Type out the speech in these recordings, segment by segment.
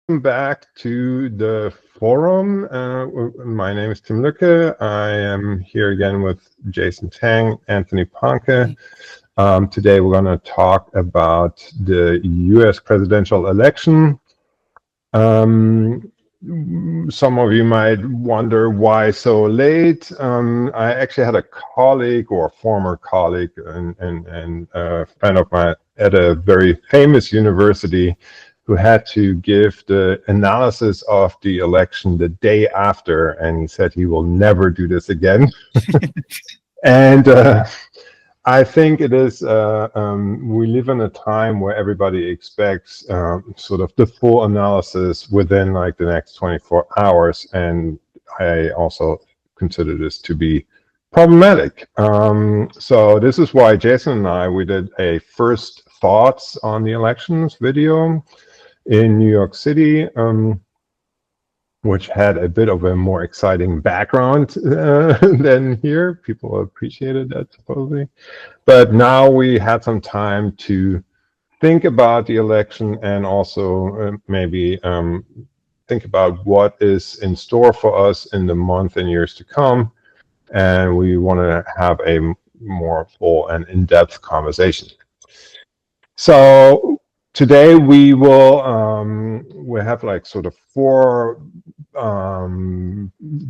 back to the forum. My name is Tim Luecke. I am here again with Jason Tang, Anthony Pahnke. Today we're going to talk about the US presidential election. Some of you might wonder why so late. I actually had a colleague or former colleague and a friend of mine at a very famous university who had to give the analysis of the election the day after, and he said he will never do this again. And I think it is, we live in a time where everybody expects sort of the full analysis within like the next 24 hours. And I also consider this to be problematic. So this is why Jason and I, we did a first thoughts on the elections video in New York City, which had a bit of a more exciting background than here. People appreciated that, supposedly. But now we had some time to think about the election and also maybe think about what is in store for us in the month and years to come. And we want to have a more full and in-depth conversation. So today we will we have like sort of four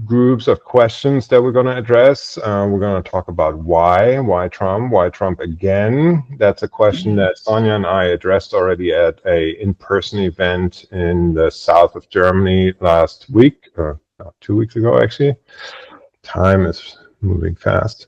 groups of questions that we're going to address. We're going to talk about why Trump again. That's a question that Sonia and I addressed already at a in-person event in the south of Germany last week, or 2 weeks ago actually. Time is moving fast.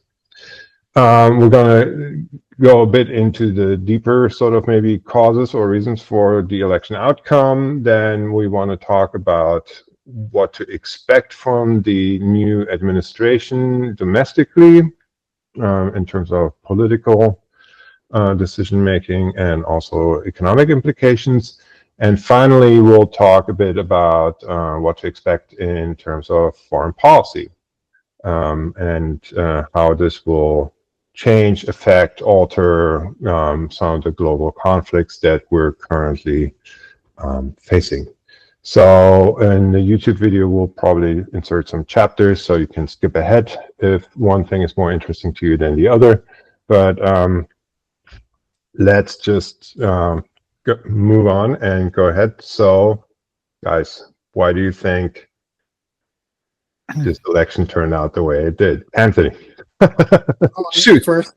We're going to go a bit into the deeper sort of maybe causes or reasons for the election outcome. Then we want to talk about what to expect from the new administration domestically in terms of political decision making and also economic implications. And finally, we'll talk a bit about what to expect in terms of foreign policy and how this will change, affect, alter some of the global conflicts that we're currently facing. So in the YouTube video, we'll probably insert some chapters so you can skip ahead if one thing is more interesting to you than the other. But let's just move on and go ahead. So guys, why do you think this election turned out the way it did? Anthony. Shoot. First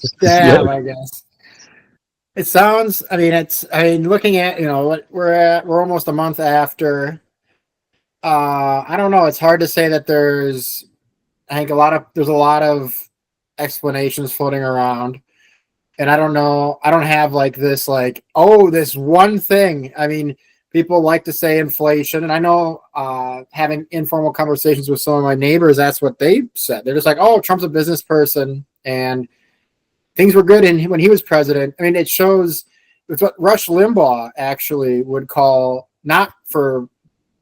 stab, yeah. I guess. It sounds, I mean, looking at, what we're almost a month after. I don't know. It's hard to say that there's a lot of explanations floating around. And I don't know. I don't have this one thing. I mean, people like to say inflation, and I know having informal conversations with some of my neighbors, that's what they said. They're just like, oh, Trump's a business person, and things were good when he was president. I mean, it shows it's what Rush Limbaugh actually would call, not for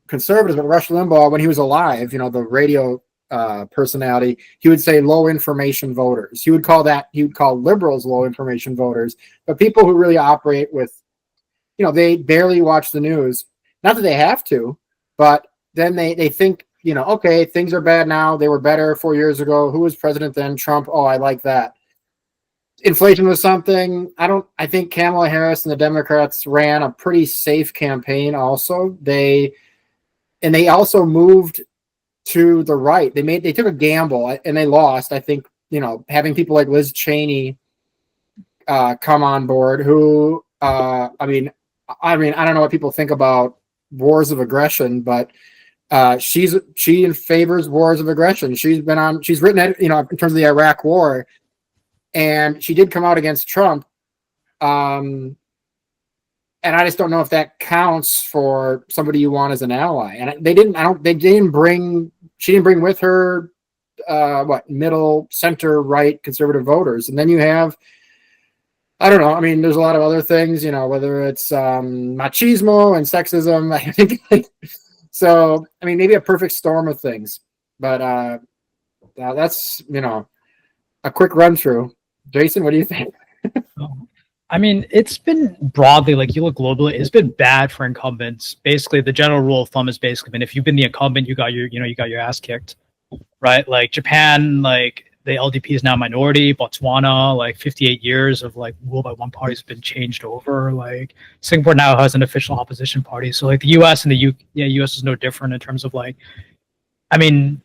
conservatives, but Rush Limbaugh, when he was alive, the radio personality, he would say low information voters. He would call liberals low information voters, but people who really operate with, they barely watch the news. Not that they have to, but then they think, okay, things are bad now. They were better 4 years ago. Who was president then? Trump. Oh, I like that. Inflation was something. I think Kamala Harris and the Democrats ran a pretty safe campaign also. They also moved to the right. They took a gamble and they lost. I think, having people like Liz Cheney come on board who, I don't know what people think about wars of aggression, but she favors wars of aggression. She's written it, in terms of the Iraq war, and she did come out against Trump. And I just don't know if that counts for somebody you want as an ally. And she didn't bring with her middle, center, right conservative voters. And then you have, I don't know. I mean, there's a lot of other things, whether it's machismo and sexism. I think so. I mean, maybe a perfect storm of things. But that's a quick run through. Jason, what do you think? I mean, it's been broadly, like you look globally, it's been bad for incumbents. Basically, the general rule of thumb has basically been if you've been the incumbent, you got your ass kicked, right? Like Japan, like the LDP is now minority. Botswana, like 58 years of like rule by one party has been changed over. Like Singapore now has an official opposition party. So like the U.S. and U.S. is no different in terms of like, I mean,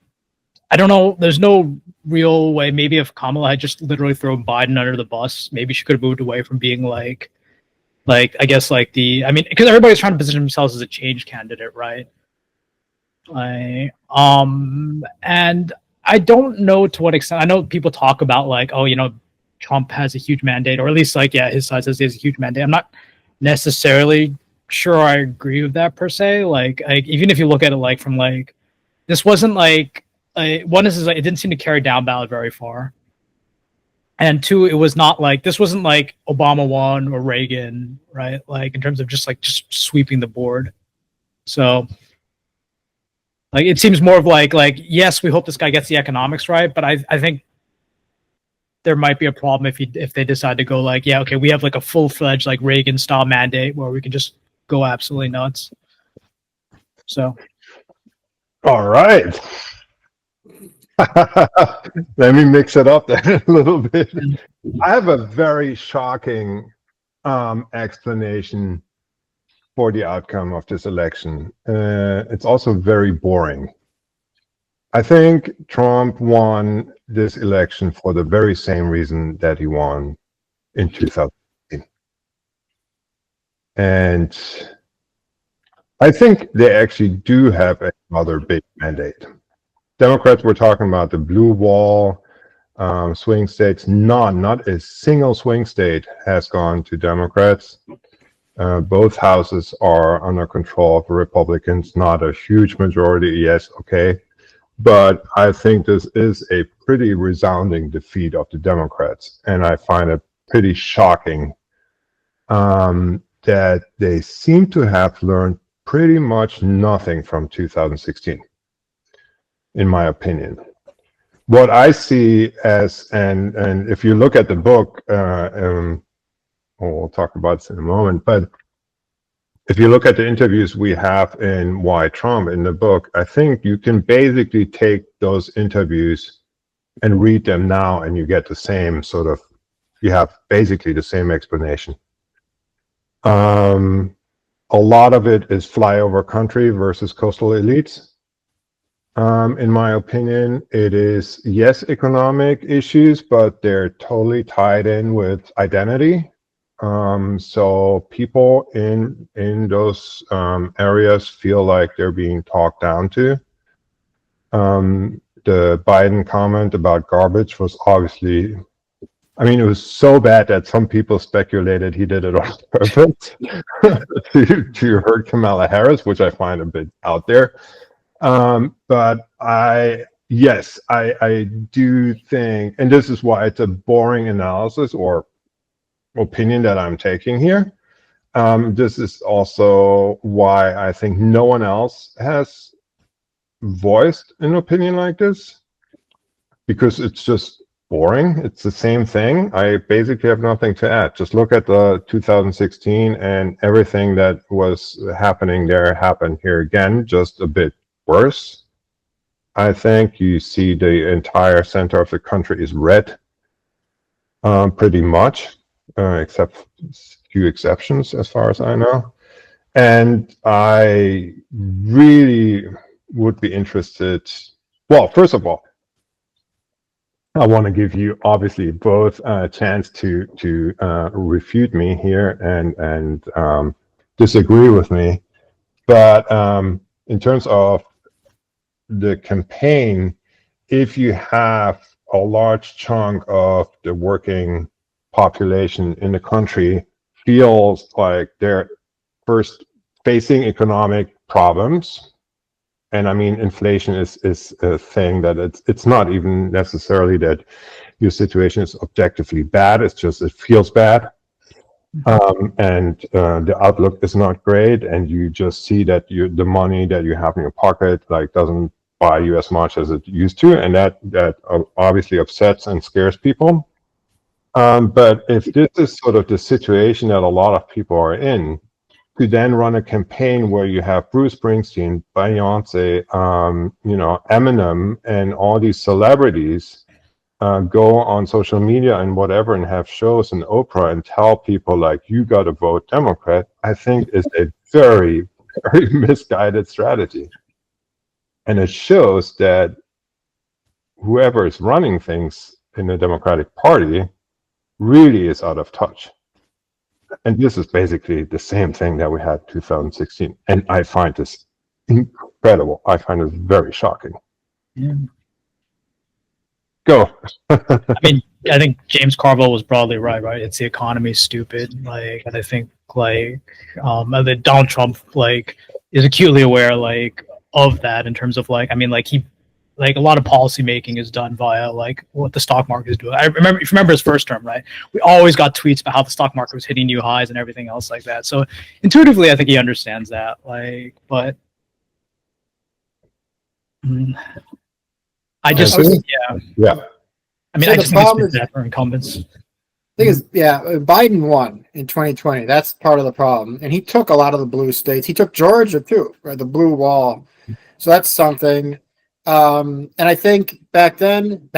I don't know. There's no real way. Maybe if Kamala had just literally thrown Biden under the bus, maybe she could have moved away from being like I guess like I mean, because everybody's trying to position themselves as a change candidate, right? And I don't know to what extent. I know people talk about like, oh, Trump has a huge mandate, or at least like, yeah, his side says he has a huge mandate. I'm not necessarily sure I agree with that per se. Like even if you look at it like from like, this wasn't like, one is like, it didn't seem to carry down ballot very far. And two, it was not like, this wasn't like Obama won or Reagan, right? Like in terms of just sweeping the board. So like, it seems more of like, yes, we hope this guy gets the economics right. But I think there might be a problem if they decide to go like, yeah, okay, we have like a full-fledged like Reagan style mandate where we can just go absolutely nuts. So. All right. Let me mix it up then a little bit. I have a very shocking explanation for the outcome of this election. It's also very boring. I think Trump won this election for the very same reason that he won in 2016. And I think they actually do have another big mandate. Democrats were talking about the blue wall, swing states. Not a single swing state has gone to Democrats. Both houses are under control of Republicans, not a huge majority, yes, okay. But I think this is a pretty resounding defeat of the Democrats. And I find it pretty shocking that they seem to have learned pretty much nothing from 2016. In my opinion, what I see as, and if you look at the book, we'll talk about this in a moment, but if you look at the interviews we have in Why Trump in the book, I think you can basically take those interviews and read them now and you get the same sort of, you have basically the same explanation. A lot of it is flyover country versus coastal elites. In my opinion, it is, yes, economic issues, but they're totally tied in with identity. So people in those areas feel like they're being talked down to. The Biden comment about garbage was obviously, I mean, it was so bad that some people speculated he did it on purpose to hurt Kamala Harris, which I find a bit out there. But I do think, and this is why it's a boring analysis or opinion that I'm taking here. This is also why I think no one else has voiced an opinion like this, because it's just boring. It's the same thing. I basically have nothing to add. Just look at the 2016 and everything that was happening there happened here again, just a bit worse. I think you see the entire center of the country is red, pretty much, except a few exceptions as far as I know. And I really would be interested. Well, first of all, I want to give you obviously both a chance to refute me here and disagree with me. But in terms of the campaign, if you have a large chunk of the working population in the country feels like they're first facing economic problems, and I mean inflation is a thing that it's not even necessarily that your situation is objectively bad, it's just it feels bad, and the outlook is not great, and you just see that the money that you have in your pocket like doesn't buy you as much as it used to, and that obviously upsets and scares people. But if this is sort of the situation that a lot of people are in, to then run a campaign where you have Bruce Springsteen, Beyonce, Eminem, and all these celebrities go on social media and whatever and have shows in Oprah and tell people like, you got to vote Democrat, I think is a very, very misguided strategy. And it shows that whoever is running things in the Democratic Party really is out of touch. And this is basically the same thing that we had 2016. And I find this incredible. I find it very shocking. Yeah. Go. I mean, I think James Carville was broadly right? It's the economy stupid. Like, and I think that Donald Trump is acutely aware of that in terms of a lot of policy making is done via what the stock market is doing. If you remember his first term, right? We always got tweets about how the stock market was hitting new highs and everything else like that. So intuitively, I think he understands that. But I just yeah. I mean, So I the just think problem it's bad for incumbents. thing is, Biden won in 2020. That's part of the problem. And he took a lot of the blue states. He took Georgia too, right? The blue wall. So that's something. And I think back then,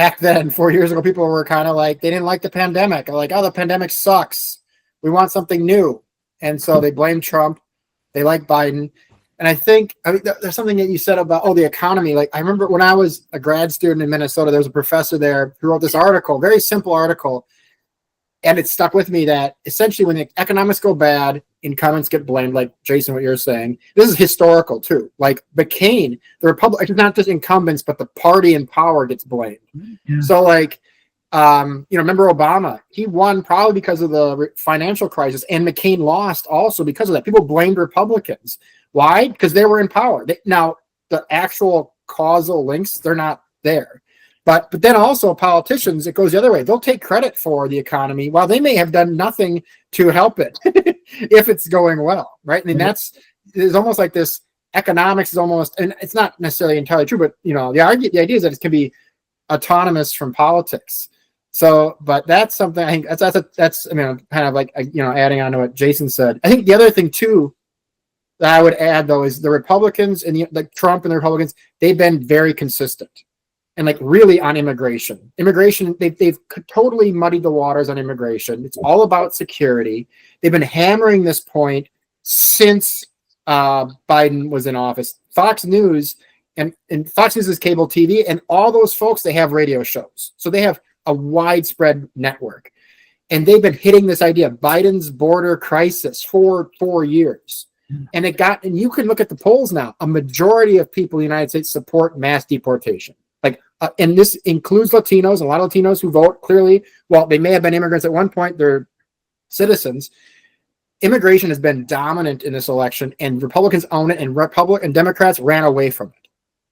4 years ago, people were kind of like, they didn't like the pandemic. They're like, oh, the pandemic sucks. We want something new. And so they blamed Trump. They like Biden. And I think there's something that you said about, the economy. Like, I remember when I was a grad student in Minnesota, there was a professor there who wrote this article, very simple article. And it stuck with me that essentially when the economics go bad, incumbents get blamed, like Jason, what you're saying. This is historical too. Like McCain, the Republic, it's not just incumbents, but the party in power gets blamed. Yeah. So remember Obama? He won probably because of the financial crisis, and McCain lost also because of that. People blamed Republicans. Why? Because they were in power. Now, the actual causal links, they're not there. But then also politicians, it goes the other way. They'll take credit for the economy while they may have done nothing to help it if it's going well, right? I mean, there's almost like this economics is almost, and it's not necessarily entirely true, but the idea is that it can be autonomous from politics. So, but that's something I think that's kind of like adding on to what Jason said. I think the other thing too that I would add though is the Republicans and Trump and the Republicans, they've been very consistent. And really on immigration, they've totally muddied the waters on immigration. It's all about security. They've been hammering this point since Biden was in office. Fox News and Fox News is cable TV, and all those folks, they have radio shows. So they have a widespread network. And they've been hitting this idea of Biden's border crisis for 4 years. And and you can look at the polls now. A majority of people in the United States support mass deportation. And this includes Latinos, a lot of Latinos who vote clearly. Well, they may have been immigrants at one point. They're citizens. Immigration has been dominant in this election, and Republicans own it, and Democrats ran away from it.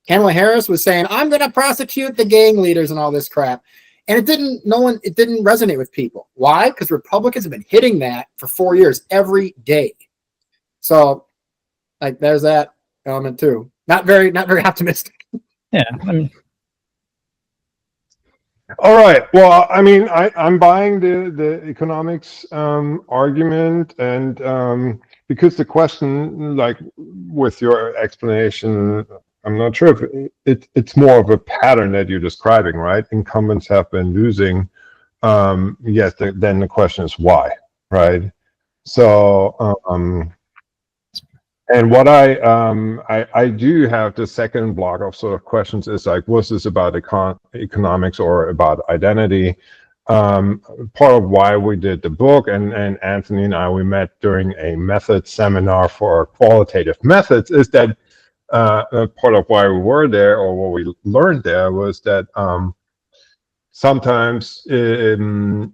Kamala Harris was saying, I'm going to prosecute the gang leaders and all this crap. And it didn't resonate with people. Why? Because Republicans have been hitting that for 4 years, every day. So there's that element too. Not very optimistic. Yeah. I mean, all right. Well, I mean, I'm buying the economics argument, and because the question, with your explanation, I'm not sure if it's more of a pattern that you're describing, right? Incumbents have been losing. Yes. Then the question is why, right? So, and what I do have the second block of sort of questions is was this about economics or about identity? Part of why we did the book, and Anthony and we met during a method seminar for qualitative methods, is that part of why we were there, or what we learned there, was that sometimes you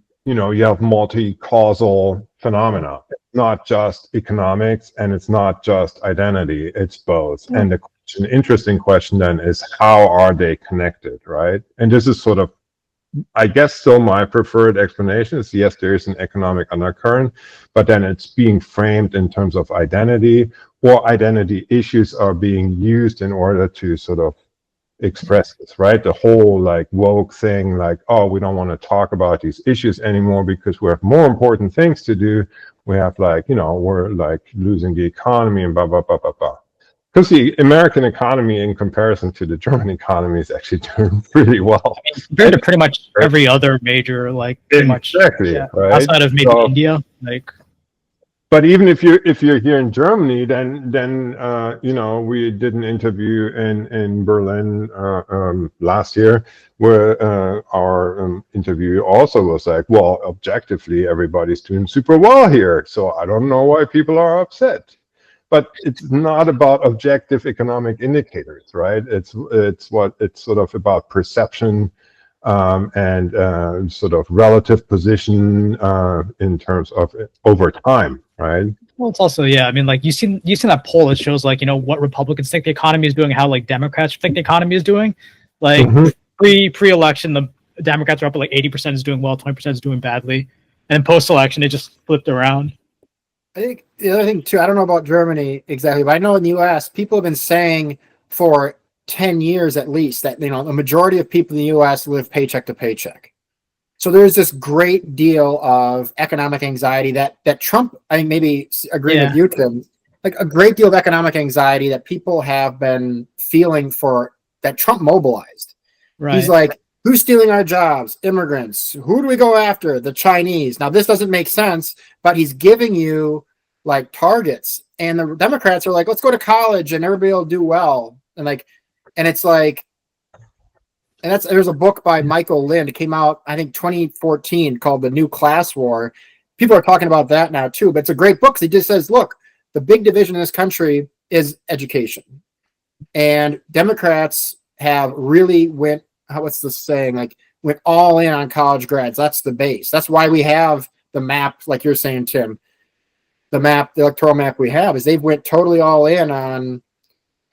have multi-causal phenomena. It's not just economics, and it's not just identity. It's both. Mm-hmm. And the interesting question then is, how are they connected, right? And this is sort of, I guess, still my preferred explanation is, yes, there is an economic undercurrent, but then it's being framed in terms of identity, or identity issues are being used in order to sort of express this, right? The whole like woke thing, like, oh, we don't want to talk about these issues anymore because we have more important things to do. We have like, we're like losing the economy and blah, blah, blah, blah, blah. Because the American economy in comparison to the German economy is actually doing really well. Compared to pretty much every other major, like pretty much, right? outside of maybe India, like. But even if you're here in Germany, then we did an interview in Berlin last year where our interview also was like, well, objectively everybody's doing super well here, so I don't know why people are upset. But it's not about objective economic indicators, right? It's sort of about perception and sort of relative position in terms of over time, right? Well, it's also, yeah, I mean, like, you seen that poll that shows, like, what Republicans think the economy is doing, how, like, Democrats think the economy is doing. Like, pre-election, the Democrats are up at, like, 80% is doing well, 20% is doing badly. And post-election, they just flipped around. I think the other thing, too, I don't know about Germany exactly, but I know in the U.S., people have been saying for 10 years at least that, the majority of people in the U.S. live paycheck to paycheck. So there's this great deal of economic anxiety that Trump, I think, maybe agreeing with you, Tim, like a great deal of economic anxiety that people have been feeling that Trump mobilized. Right. He's like, who's stealing our jobs? Immigrants. Who do we go after? The Chinese. Now, this doesn't make sense, but he's giving you like targets. And the Democrats are like, let's go to college and everybody will do well. And it's like, and there's a book by Michael Lind. It came out, I think, 2014 called The New Class War. People are talking about that now too, but it's a great book. He just says, look, the big division in this country is education. And Democrats have really went all in on college grads. That's the base. That's why we have the map, like you're saying, Tim. The electoral map we have is they've went totally all in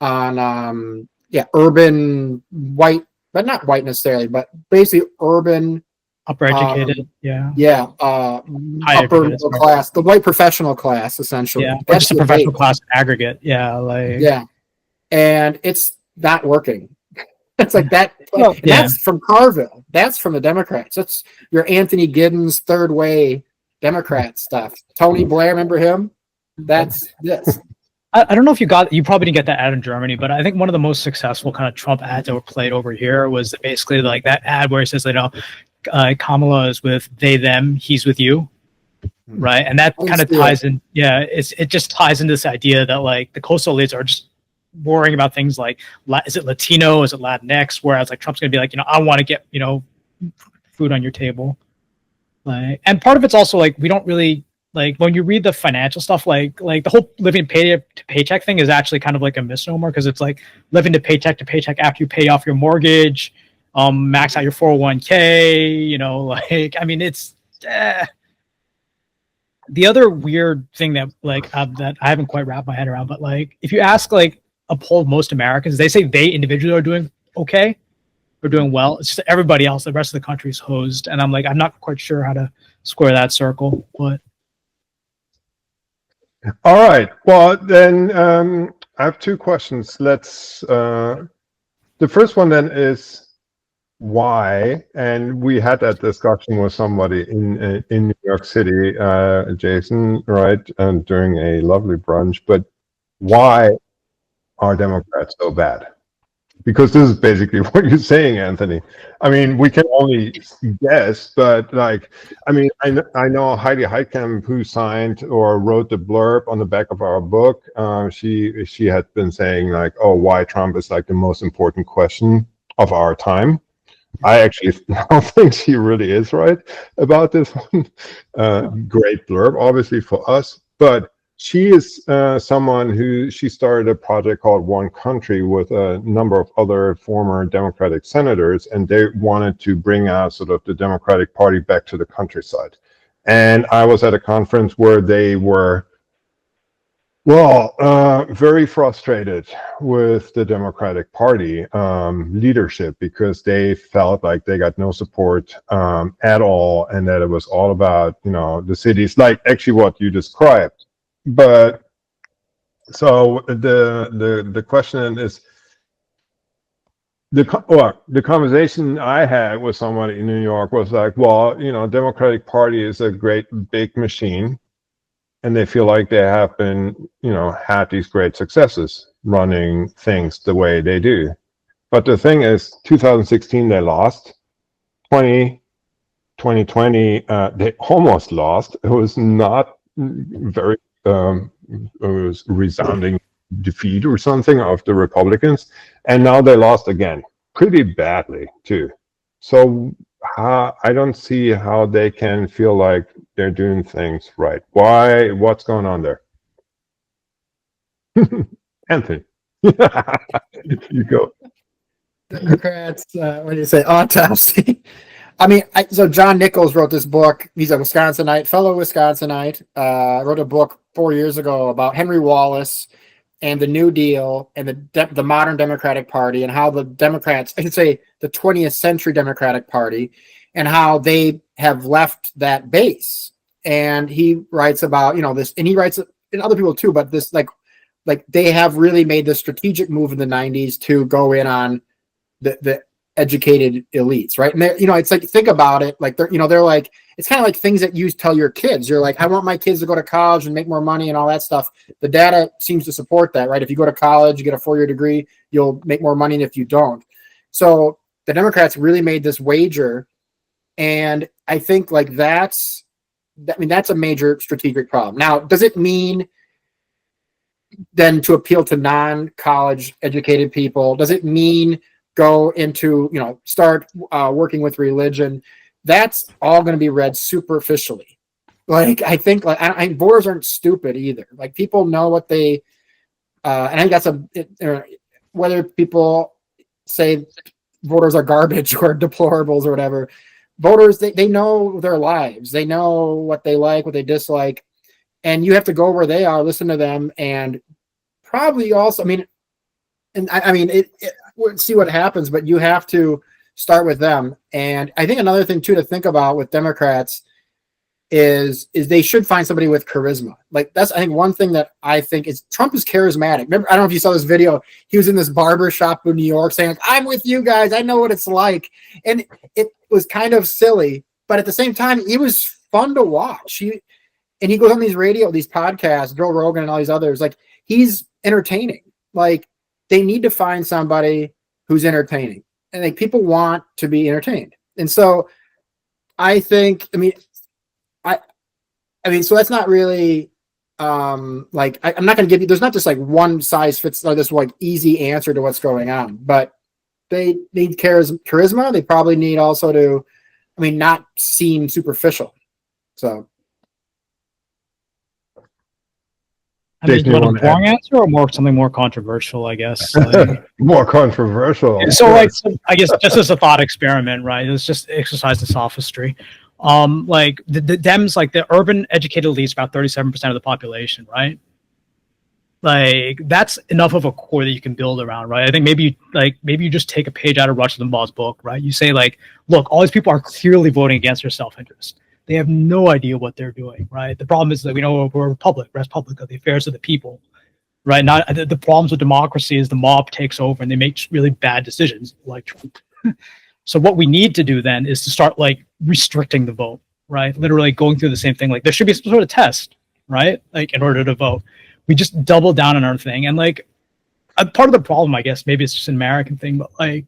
on urban white, but not white necessarily, but basically urban, upper educated, upper middle class, the white professional class, essentially. Yeah, or just a professional class aggregate. And it's not working. It's like that. That's from Carville. That's from the Democrats. That's your Anthony Giddens third way Democrat stuff. Tony Blair, remember him? That's this. I don't know if you probably didn't get that ad in Germany, but I think one of the most successful kind of Trump ads that were played over here was basically like that ad where it says, Kamala is with they, them, he's with you. Right. And that kind of ties in. Yeah. It just ties into this idea that like the coastal elites are just worrying about things like, is it Latino? Is it Latinx? Whereas like Trump's going to be like, I want to get, food on your table. Like, and part of it's also like, we don't really, like when you read the financial stuff, like the whole living to paycheck thing is actually kind of like a misnomer because it's like living to paycheck after you pay off your mortgage, max out your 401k, I mean, it's the other weird thing that that I haven't quite wrapped my head around, but like if you ask like a poll of most Americans, they say they individually are doing okay or doing well. It's just everybody else, the rest of the country is hosed. And I'm like, I'm not quite sure how to square that circle, but. All right. Well, then I have two questions. The first one then is why, and we had that discussion with somebody in New York City, Jason, right, and during a lovely brunch. But why are Democrats so bad? Because this is basically what you're saying, Anthony. I mean, we can only guess, but like, I mean, I know Heidi Heitkamp, who signed or wrote the blurb on the back of our book. She had been saying like, oh, why Trump is like the most important question of our time. I actually don't think she really is right about this one. Great blurb, obviously for us, but she is someone she started a project called One Country with a number of other former Democratic senators, and they wanted to bring out sort of the Democratic Party back to the countryside. And I was at a conference where they were, very frustrated with the Democratic Party leadership because they felt like they got no support at all, and that it was all about, the cities, like actually what you described. But so the question is, the conversation I had with somebody in New York was like, well, Democratic Party is a great big machine, and they feel like they have been, had these great successes running things the way they do. But the thing is, 2016 they lost, 2020 they almost lost. It was not very, it was resounding defeat or something of the Republicans, and now they lost again pretty badly too. So I don't see how they can feel like they're doing things right. Why? What's going on there? Anthony, you go. Democrats, what do you say, autopsy? I mean, so John Nichols wrote this book. He's a Wisconsinite, fellow Wisconsinite. Wrote a book 4 years ago about Henry Wallace and the New Deal and the modern Democratic Party, and how the Democrats, I should say the 20th century Democratic Party, and how they have left that base. And he writes about, this, and he writes, and other people too, but this, like they have really made the strategic move in the 90s to go in on the educated elites, right? And it's like, think about it, like they're like, it's kind of like things that you tell your kids. You're like, I want my kids to go to college and make more money and all that stuff. The data seems to support that, right? If you go to college, you get a 4-year degree, you'll make more money than if you don't. So the Democrats really made this wager, and I think like that's a major strategic problem. Now, does it mean then to appeal to non-college educated people? Does it mean go into, start working with religion? That's all going to be read superficially. Like, I think voters aren't stupid either. Like, people know what they, and I think that's whether people say voters are garbage or deplorables or whatever, voters, they know their lives. They know what they like, what they dislike. And you have to go where they are, listen to them, and probably also, we'll see what happens, but you have to start with them. And I think another thing too to think about with Democrats is they should find somebody with charisma. Like, that's, I think, one thing that I think is Trump is charismatic. Remember, I don't know if you saw this video. He was in this barber shop in New York saying, like, I'm with you guys. I know what it's like. And it was kind of silly, but at the same time, he was fun to watch. And he goes on these podcasts, Joe Rogan and all these others. Like, he's entertaining. Like, they need to find somebody who's entertaining, and like, people want to be entertained. And so I think, so that's not really, I'm not going to give you, there's not just like one size fits, or this like easy answer to what's going on, but they need charisma. They probably need also to, not seem superficial. So. Do you want a boring answer or something more controversial, I guess? More controversial. So, I guess just as a thought experiment, right? Let's just exercise the sophistry. Like the Dems, like the urban educated elites, about 37% of the population, right? Like, that's enough of a core that you can build around, right? I think maybe you just take a page out of Rush Limbaugh's book, right? You say, like, look, all these people are clearly voting against their self-interest. They have no idea what they're doing, right? The problem is that we know we're a republic, res publica, the affairs of the people, right? Not the problems with democracy is the mob takes over and they make really bad decisions, like Trump. So what we need to do then is to start like restricting the vote, right? Literally going through the same thing. Like, there should be some sort of test, right? Like, in order to vote, we just double down on our thing. And like, part of the problem, I guess, maybe it's just an American thing, but like,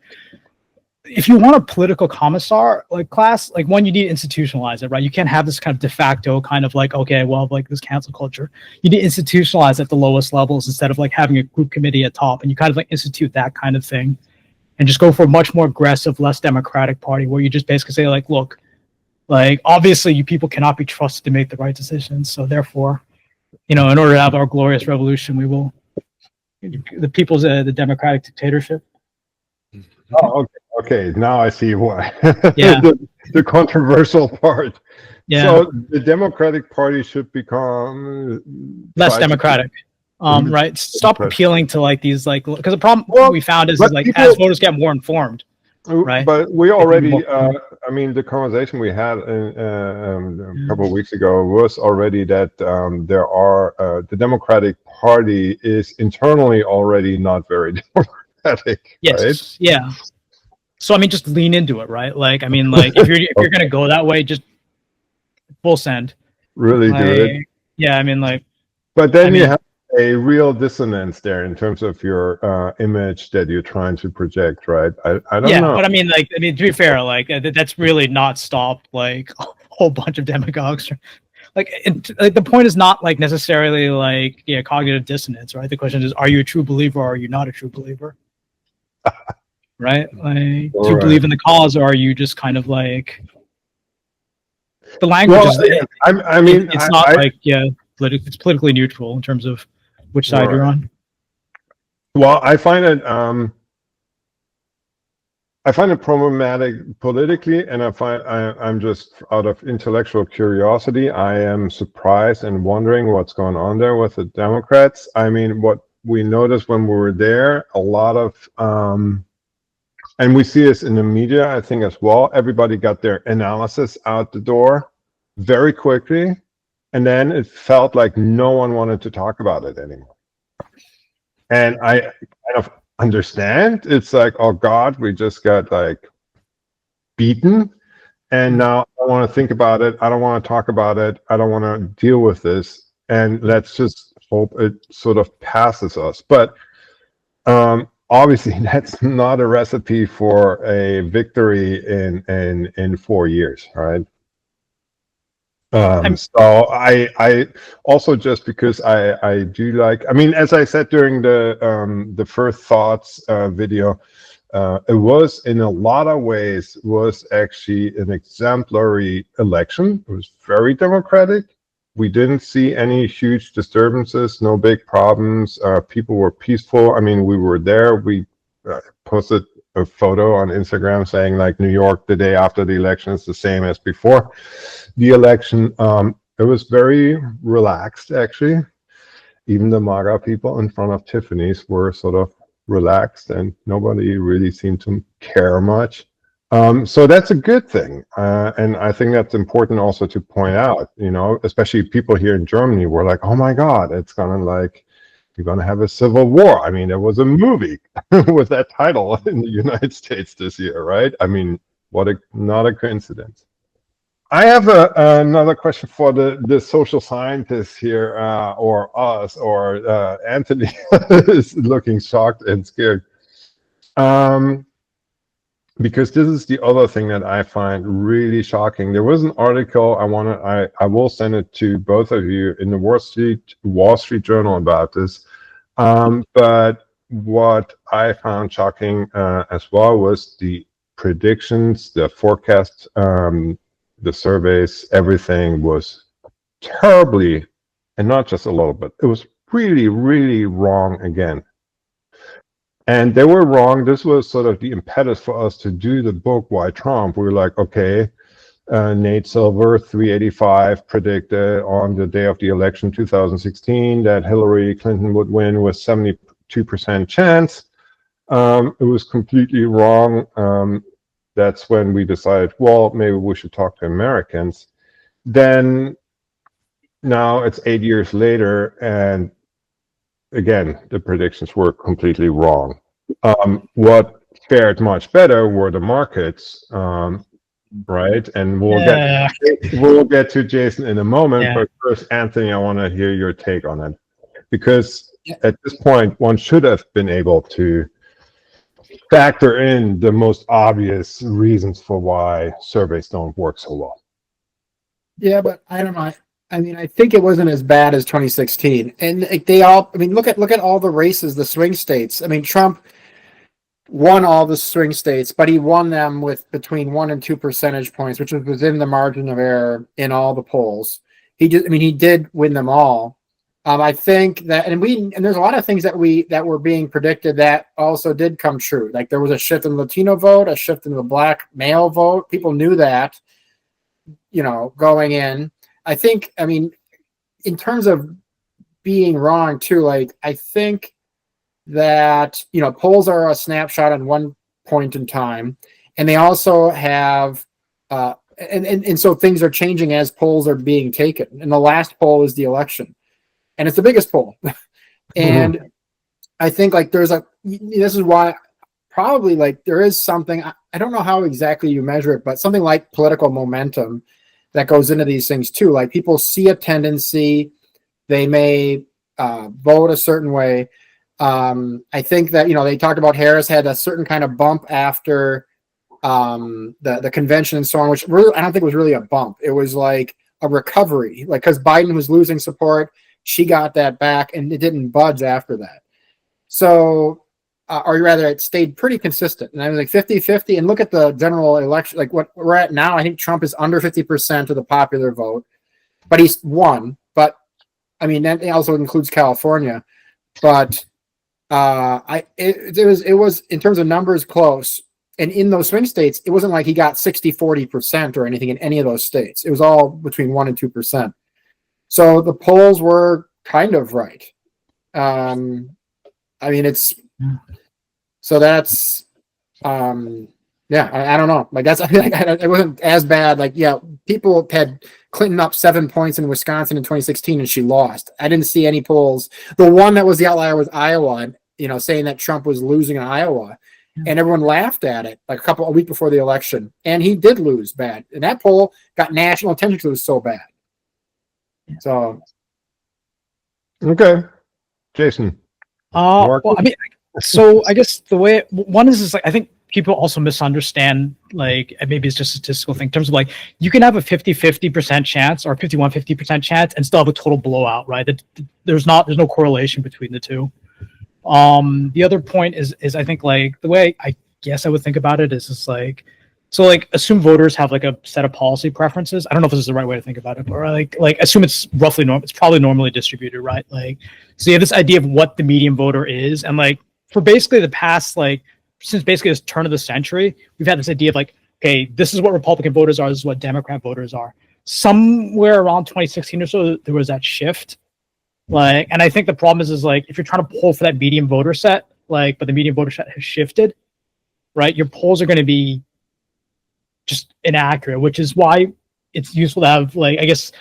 if you want a political commissar like class, like, one, you need to institutionalize it, right? You can't have this kind of de facto kind of like, okay, well, like this cancel culture. You need to institutionalize at the lowest levels instead of like having a group committee at top, and you kind of like institute that kind of thing and just go for a much more aggressive, less democratic party where you just basically say, like, look, like, obviously you people cannot be trusted to make the right decisions. So therefore, in order to have our glorious revolution, we will, the people's, the democratic dictatorship. Oh, okay. Now I see why. Yeah. the controversial part. Yeah. So the Democratic Party should become less democratic. Right. Stop appealing to like these, like, because the problem we found is like, people, as voters get more informed, right? But we already, the conversation we had a couple of weeks ago was already that there are the Democratic Party is internally already not very democratic. Yes. Right? Yeah. So I mean, just lean into it, right? Like, I mean, like if you're gonna go that way, just full send. Really do it. Like, yeah, I mean, like, But then I you mean, have a real dissonance there in terms of your image that you're trying to project, right? I don't yeah, know. but I mean, like, I mean, to be fair, like that's really not stopped like a whole bunch of demagogues. Like, like the point is not like necessarily like cognitive dissonance, right? The question is, are you a true believer or are you not a true believer? Right? Like, do you believe in the cause, or are you just kind of like the language Well, is? I mean, It's not like it's politically neutral in terms of which side you're on. Well, I find it problematic politically, and I'm just out of intellectual curiosity. I am surprised and wondering what's going on there with the Democrats. I mean, what we noticed when we were there, a lot of, and we see this in the media, I think as well. Everybody got their analysis out the door very quickly, and then it felt like no one wanted to talk about it anymore. And I kind of understand. It's like, oh God, we just got like beaten, and now I don't want to think about it. I don't want to talk about it. I don't want to deal with this, and let's just hope it sort of passes us. But obviously, that's not a recipe for a victory in 4 years, right? So I also, just because I do like, I mean, as I said during the First Thoughts video, it was in a lot of ways was actually an exemplary election. It was very democratic. We didn't see any huge disturbances, no big problems. People were peaceful. I mean, we were there. We posted a photo on Instagram saying like New York the day after the election is the same as before the election. It was very relaxed, actually. Even the MAGA people in front of Tiffany's were sort of relaxed, and nobody really seemed to care much. So that's a good thing, and I think that's important also to point out. You know, especially people here in Germany were like, "Oh my God, it's gonna like." You're going to have a civil war. I mean, there was a movie with that title in the United States this year, right? I mean, not a coincidence. I have another question for the social scientists here, or us, or Anthony is looking shocked and scared. Because this is the other thing that I find really shocking. There was an article I will send it to both of you in the Wall Street Journal about this. But what I found shocking as well was the predictions, the forecasts, the surveys, everything was terribly, and not just a little bit, it was really, really wrong again. And they were wrong. This was sort of the impetus for us to do the book, Why Trump? We were like, okay, Nate Silver, 385, predicted on the day of the election 2016 that Hillary Clinton would win with 72% chance. It was completely wrong. That's when we decided, well, maybe we should talk to Americans. Then now it's 8 years later, and again, the predictions were completely wrong. What fared much better were the markets, right? And we'll get to Jason in a moment. But first, Anthony, I want to hear your take on it, because at this point, one should have been able to factor in the most obvious reasons for why surveys don't work so well. Yeah, but I don't know. I mean, I think it wasn't as bad as 2016, and they all. I mean, look at all the races, the swing states. I mean, Trump won all the swing states, but he won them with between 1 and 2 percentage points, which was within the margin of error in all the polls. He did win them all. I think that, and there's a lot of things that were being predicted that also did come true. Like there was a shift in the Latino vote, a shift in the black male vote. People knew that, going in. I think, I mean, in terms of being wrong too, like I think that, polls are a snapshot at one point in time, and they also have, and so things are changing as polls are being taken. And the last poll is the election, and it's the biggest poll. And I think like this is why probably like there is something, I don't know how exactly you measure it, but something like political momentum that goes into these things too. Like people see a tendency, they may vote a certain way. I think that, they talked about Harris had a certain kind of bump after the convention and so on, which really, I don't think was really a bump. It was like a recovery, like because Biden was losing support, she got that back, and it didn't budge after that. So, or rather, it stayed pretty consistent. And I was like 50-50. And look at the general election, like what we're at now. I think Trump is under 50% of the popular vote, but he's won. But I mean, that also includes California. But it was in terms of numbers close. And in those swing states, it wasn't like he got 60-40% or anything in any of those states. It was all between 1% and 2%. So the polls were kind of right. I mean, so that's, yeah, I don't know. Like that's, it wasn't as bad. Like, yeah, people had Clinton up 7 points in Wisconsin in 2016 and she lost. I didn't see any polls. The one that was the outlier was Iowa, saying that Trump was losing in Iowa. And everyone laughed at it like a week before the election. And he did lose bad. And that poll got national attention because it was so bad. So. Okay. Jason. Well, I mean, so I guess the way one is like, I think people also misunderstand, like, maybe it's just a statistical thing in terms of like, you can have a 50% chance or 50% chance and still have a total blowout, right? There's no correlation between the two. The other point is I think like the way I guess I would think about it is it's like, so like assume voters have like a set of policy preferences. I don't know if this is the right way to think about it, but like assume it's roughly it's probably normally distributed, right? Like, so you have this idea of what the median voter is. And like for basically the past, like since basically this turn of the century, we've had this idea of like, okay, this is what Republican voters are. This is what Democrat voters are. Somewhere around 2016 or so, there was that shift. Like, and I think the problem is like, if you're trying to poll for that median voter set, like, but the median voter set has shifted, right? Your polls are going to be just inaccurate, which is why it's useful to have, like, I guess,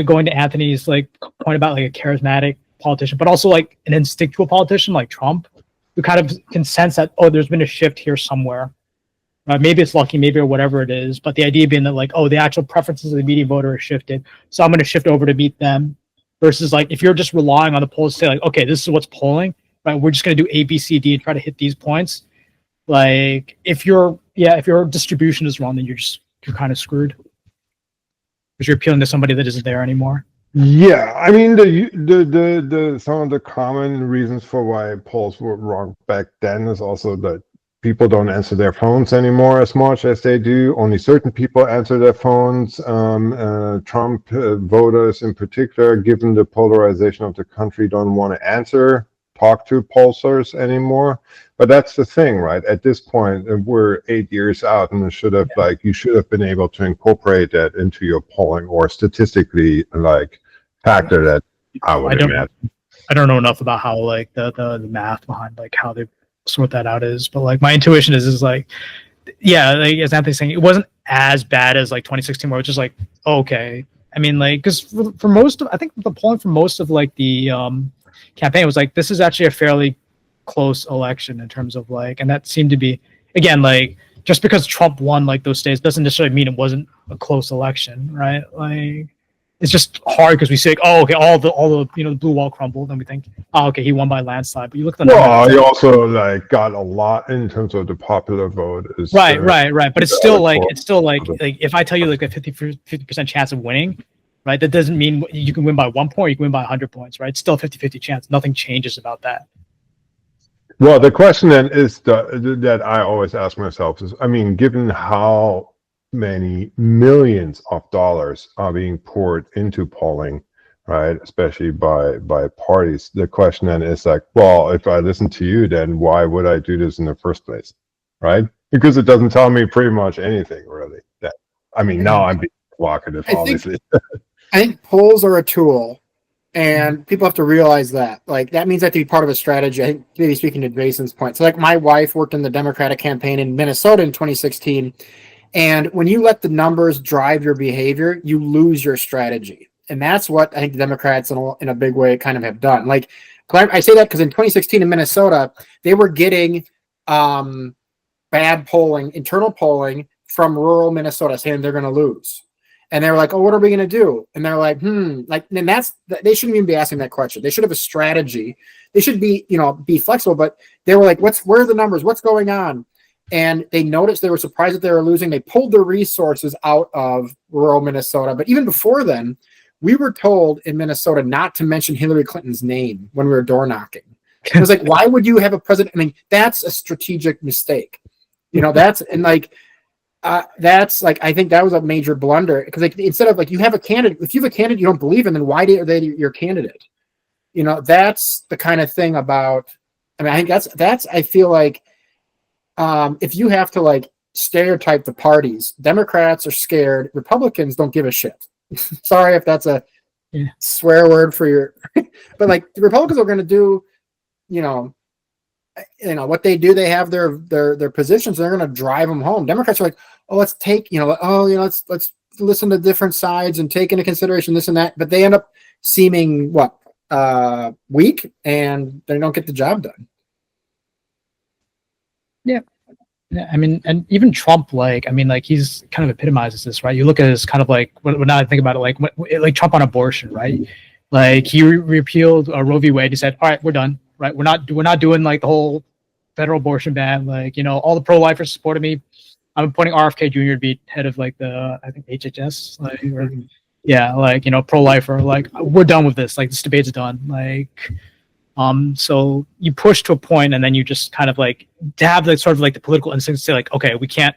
going to Anthony's like point about like a charismatic politician, but also like an instinctual politician like Trump, who kind of can sense that, oh, there's been a shift here somewhere. Maybe it's lucky, maybe or whatever it is, but the idea being that like, oh, the actual preferences of the median voter are shifted, so I'm going to shift over to meet them. Versus like if you're just relying on the polls to say like, okay, this is what's polling, right? We're just going to do A, B, C, D and try to hit these points. Like if your distribution is wrong, then you're kind of screwed because you're appealing to somebody that isn't there anymore. Yeah, I mean the some of the common reasons for why polls were wrong back then is also that people don't answer their phones anymore as much as they do. Only certain people answer their phones. Trump voters in particular, given the polarization of the country, don't want to talk to pollsters anymore. But that's the thing, right? At this point, we're 8 years out, and you should have been able to incorporate that into your polling or statistically like factor that. I don't know enough about how like the math behind like how they sort that out is, but like my intuition is like, yeah, like as Anthony's saying, it wasn't as bad as like 2016 where it's just like, oh, okay. I mean, like, because for most of, I think the polling for most of like the campaign was like, this is actually a fairly close election in terms of like, and that seemed to be, again, like just because Trump won like those states doesn't necessarily mean it wasn't a close election, right? Like it's just hard because we say, oh, okay, all the the blue wall crumbled, and we think, oh, okay, he won by landslide. But you look at the numbers. Well, he also like got a lot in terms of the popular vote. Right. But it's still like if I tell you like a 50% chance of winning, right? That doesn't mean you can win by 1 point, or you can win by 100 points, right? It's still a 50-50 chance. Nothing changes about that. Well, the question then is that I always ask myself is, I mean, given how many millions of dollars are being poured into polling, right, especially by parties, the question then is like, well, if I listen to you, then why would I do this in the first place, right? Because it doesn't tell me pretty much anything really. That, I mean, now I'm being provocative, obviously. I think polls are a tool, and people have to realize that. Like, that means they have to be part of a strategy. I think maybe speaking to Jason's point. So like my wife worked in the Democratic campaign in Minnesota in 2016. And when you let the numbers drive your behavior, you lose your strategy. And that's what I think the Democrats in a big way kind of have done. Like, I say that because in 2016 in Minnesota, they were getting bad polling, internal polling from rural Minnesota saying they're going to lose. And they were like, oh, what are we going to do? And they're like, like, and they shouldn't even be asking that question. They should have a strategy. They should be, be flexible, but they were like, where are the numbers? What's going on? And they noticed, they were surprised that they were losing. They pulled their resources out of rural Minnesota. But even before then, we were told in Minnesota not to mention Hillary Clinton's name when we were door knocking. It was like, why would you have a president? I mean, that's a strategic mistake. That's like, I think that was a major blunder, because like, instead of like, you have a candidate, if you have a candidate you don't believe in, then why are they your candidate? That's the kind of thing about, I think I feel like, if you have to like stereotype the parties, Democrats are scared, Republicans don't give a shit. Sorry if that's a swear word for your, but like the Republicans are going to do, what they do. They have their positions. They're going to drive them home. Democrats are like, oh, let's take, let's listen to different sides and take into consideration this and that. But they end up seeming weak, and they don't get the job done. Yeah. I mean, and even Trump, he's kind of epitomizes this, right? You look at his kind of like, when I think about it, like Trump on abortion, right? Like he repealed Roe v. Wade. He said, all right, we're done, right? We're not doing like the whole federal abortion ban. Like, all the pro-lifers supported me. I'm appointing RFK Jr. to be head of like the, I think HHS, pro-lifer. Like, we're done with this. Like, this debate's done. Like, so you push to a point, and then you just kind of like to have the sort of like the political instincts to say like, okay, we can't,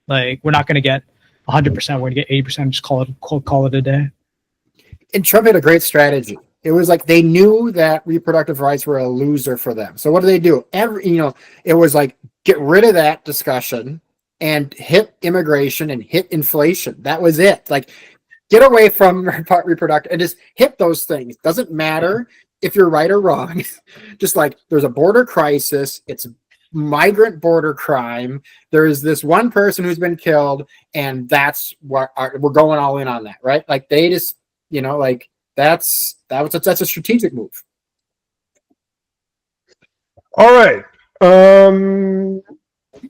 like, we're not going to get 100%. We're going to get 80%. Just call it a day. And Trump had a great strategy. It was like they knew that reproductive rights were a loser for them. So what do they do? It was like, get rid of that discussion and hit immigration and hit inflation. That was it. Like, get away from reproductive and just hit those things. Doesn't matter if you're right or wrong. Just like, there's a border crisis. It's migrant border crime. There is this one person who's been killed, and that's what we're going all in on that, right? Like, they just, that's a strategic move. All right.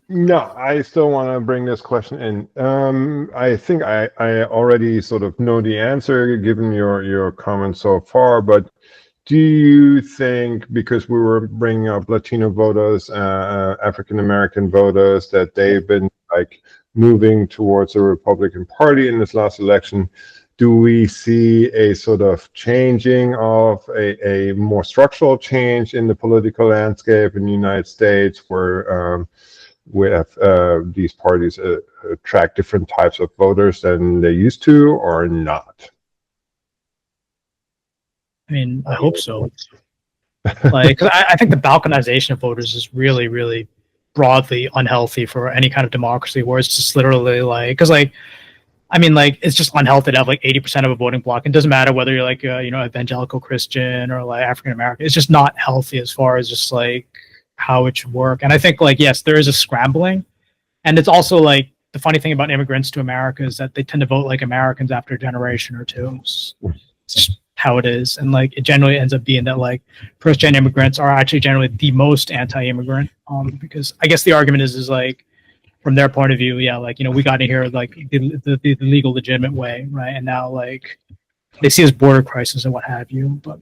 No, I still want to bring this question in. I think I already sort of know the answer given your comments so far, but do you think, because we were bringing up Latino voters, African American voters, that they've been like moving towards the Republican Party in this last election? Do we see a sort of changing of a more structural change in the political landscape in the United States, where we have these parties attract different types of voters than they used to, or not? I mean, I hope so. Like, 'cause I think the balkanization of voters is really, really broadly unhealthy for any kind of democracy, where it's just literally like, because like, I mean, like, it's just unhealthy to have like 80% of a voting block. It doesn't matter whether you're like, evangelical Christian or like African American. It's just not healthy as far as just like how it should work. And I think like, yes, there is a scrambling. And it's also like, the funny thing about immigrants to America is that they tend to vote like Americans after a generation or two. It's just how it is. And like, it generally ends up being that like first-gen immigrants are actually generally the most anti-immigrant, because I guess the argument is like, from their point of view, yeah, like, we got to hear like the legal, legitimate way, right? And now like they see this border crisis and what have you, but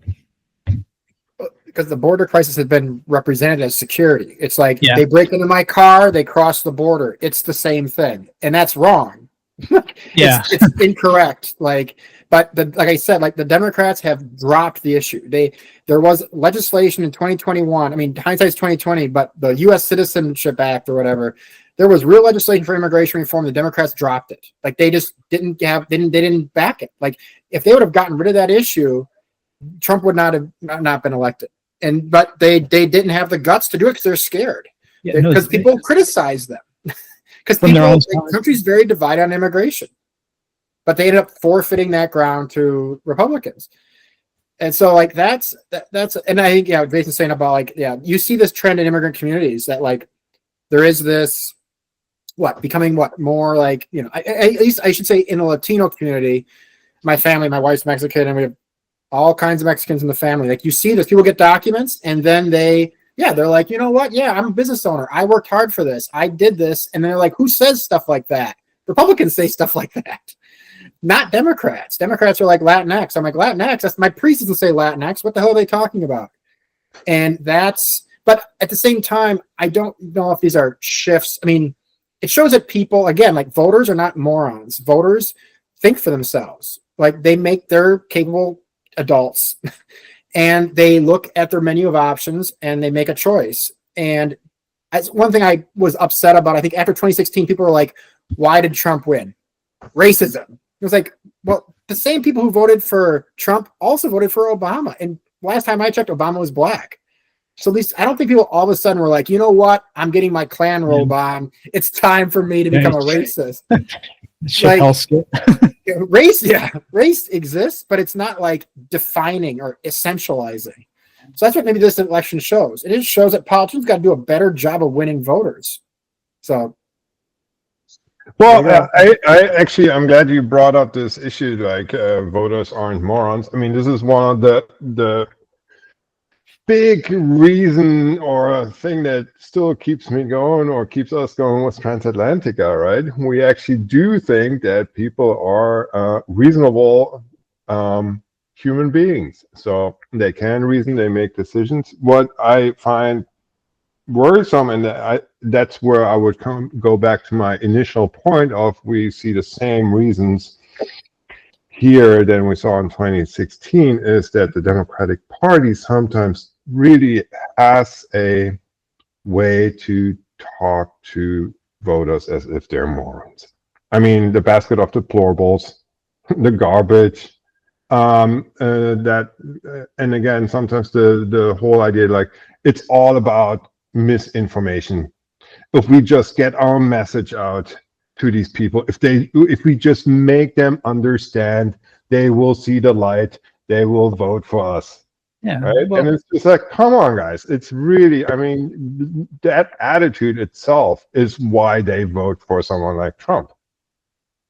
because the border crisis has been represented as security. It's like, they break into my car, they cross the border. It's the same thing, and that's wrong. It's incorrect. Like, but like I said, like the Democrats have dropped the issue. There was legislation in 2021. I mean, hindsight's 2020, but the U.S. Citizenship Act or whatever. There was real legislation for immigration reform. The Democrats dropped it. Like, they just didn't back it. Like, if they would have gotten rid of that issue, Trump would not have been elected. But they didn't have the guts to do it because they're scared. Because people criticize them. Because the country's very divided on immigration. But they ended up forfeiting that ground to Republicans. And so like that's and I think Jason's saying about like, you see this trend in immigrant communities that like there is this becoming more like, at least I should say in the Latino community. My family, my wife's Mexican, and we have all kinds of Mexicans in the family. Like, you see this, people get documents and then they Yeah, they're like, you know what? Yeah, I'm a business owner. I worked hard for this. I did this. And they're like, who says stuff like that? Republicans say stuff like that, not Democrats. Democrats are like Latinx. I'm like, Latinx? That's my priest doesn't say Latinx. What the hell are they talking about? And but at the same time, I don't know if these are shifts. I mean, it shows that people, again, like voters are not morons. Voters think for themselves. Like they're capable adults and they look at their menu of options and they make a choice. And as one thing I was upset about, I think after 2016, people were like, why did Trump win? Racism. It was like, well, the same people who voted for Trump also voted for Obama. And last time I checked, Obama was black. So at least I don't think people all of a sudden were like, you know what? I'm getting my Klan robe on. It's time for me to become a racist. Race exists, but it's not like defining or essentializing. So that's what maybe this election shows. It just shows that politicians got to do a better job of winning voters. So, well, I'm glad you brought up this issue. Like, voters aren't morons. I mean, this is one of the big reason or a thing that still keeps me going or keeps us going with Transatlantica, right? We actually do think that people are reasonable human beings. So they can reason, they make decisions. What I find worrisome, and that's where I would go back to my initial point of we see the same reasons here than we saw in 2016, is that the Democratic Party sometimes really has a way to talk to voters as if they're morons. I mean, the basket of deplorables, the garbage, and again, sometimes the whole idea, like, it's all about misinformation. If we just get our message out to these people, if we just make them understand, they will see the light, they will vote for us. Yeah, right. well, and it's just like, come on, guys. It's really, I mean, that attitude itself is why they vote for someone like Trump.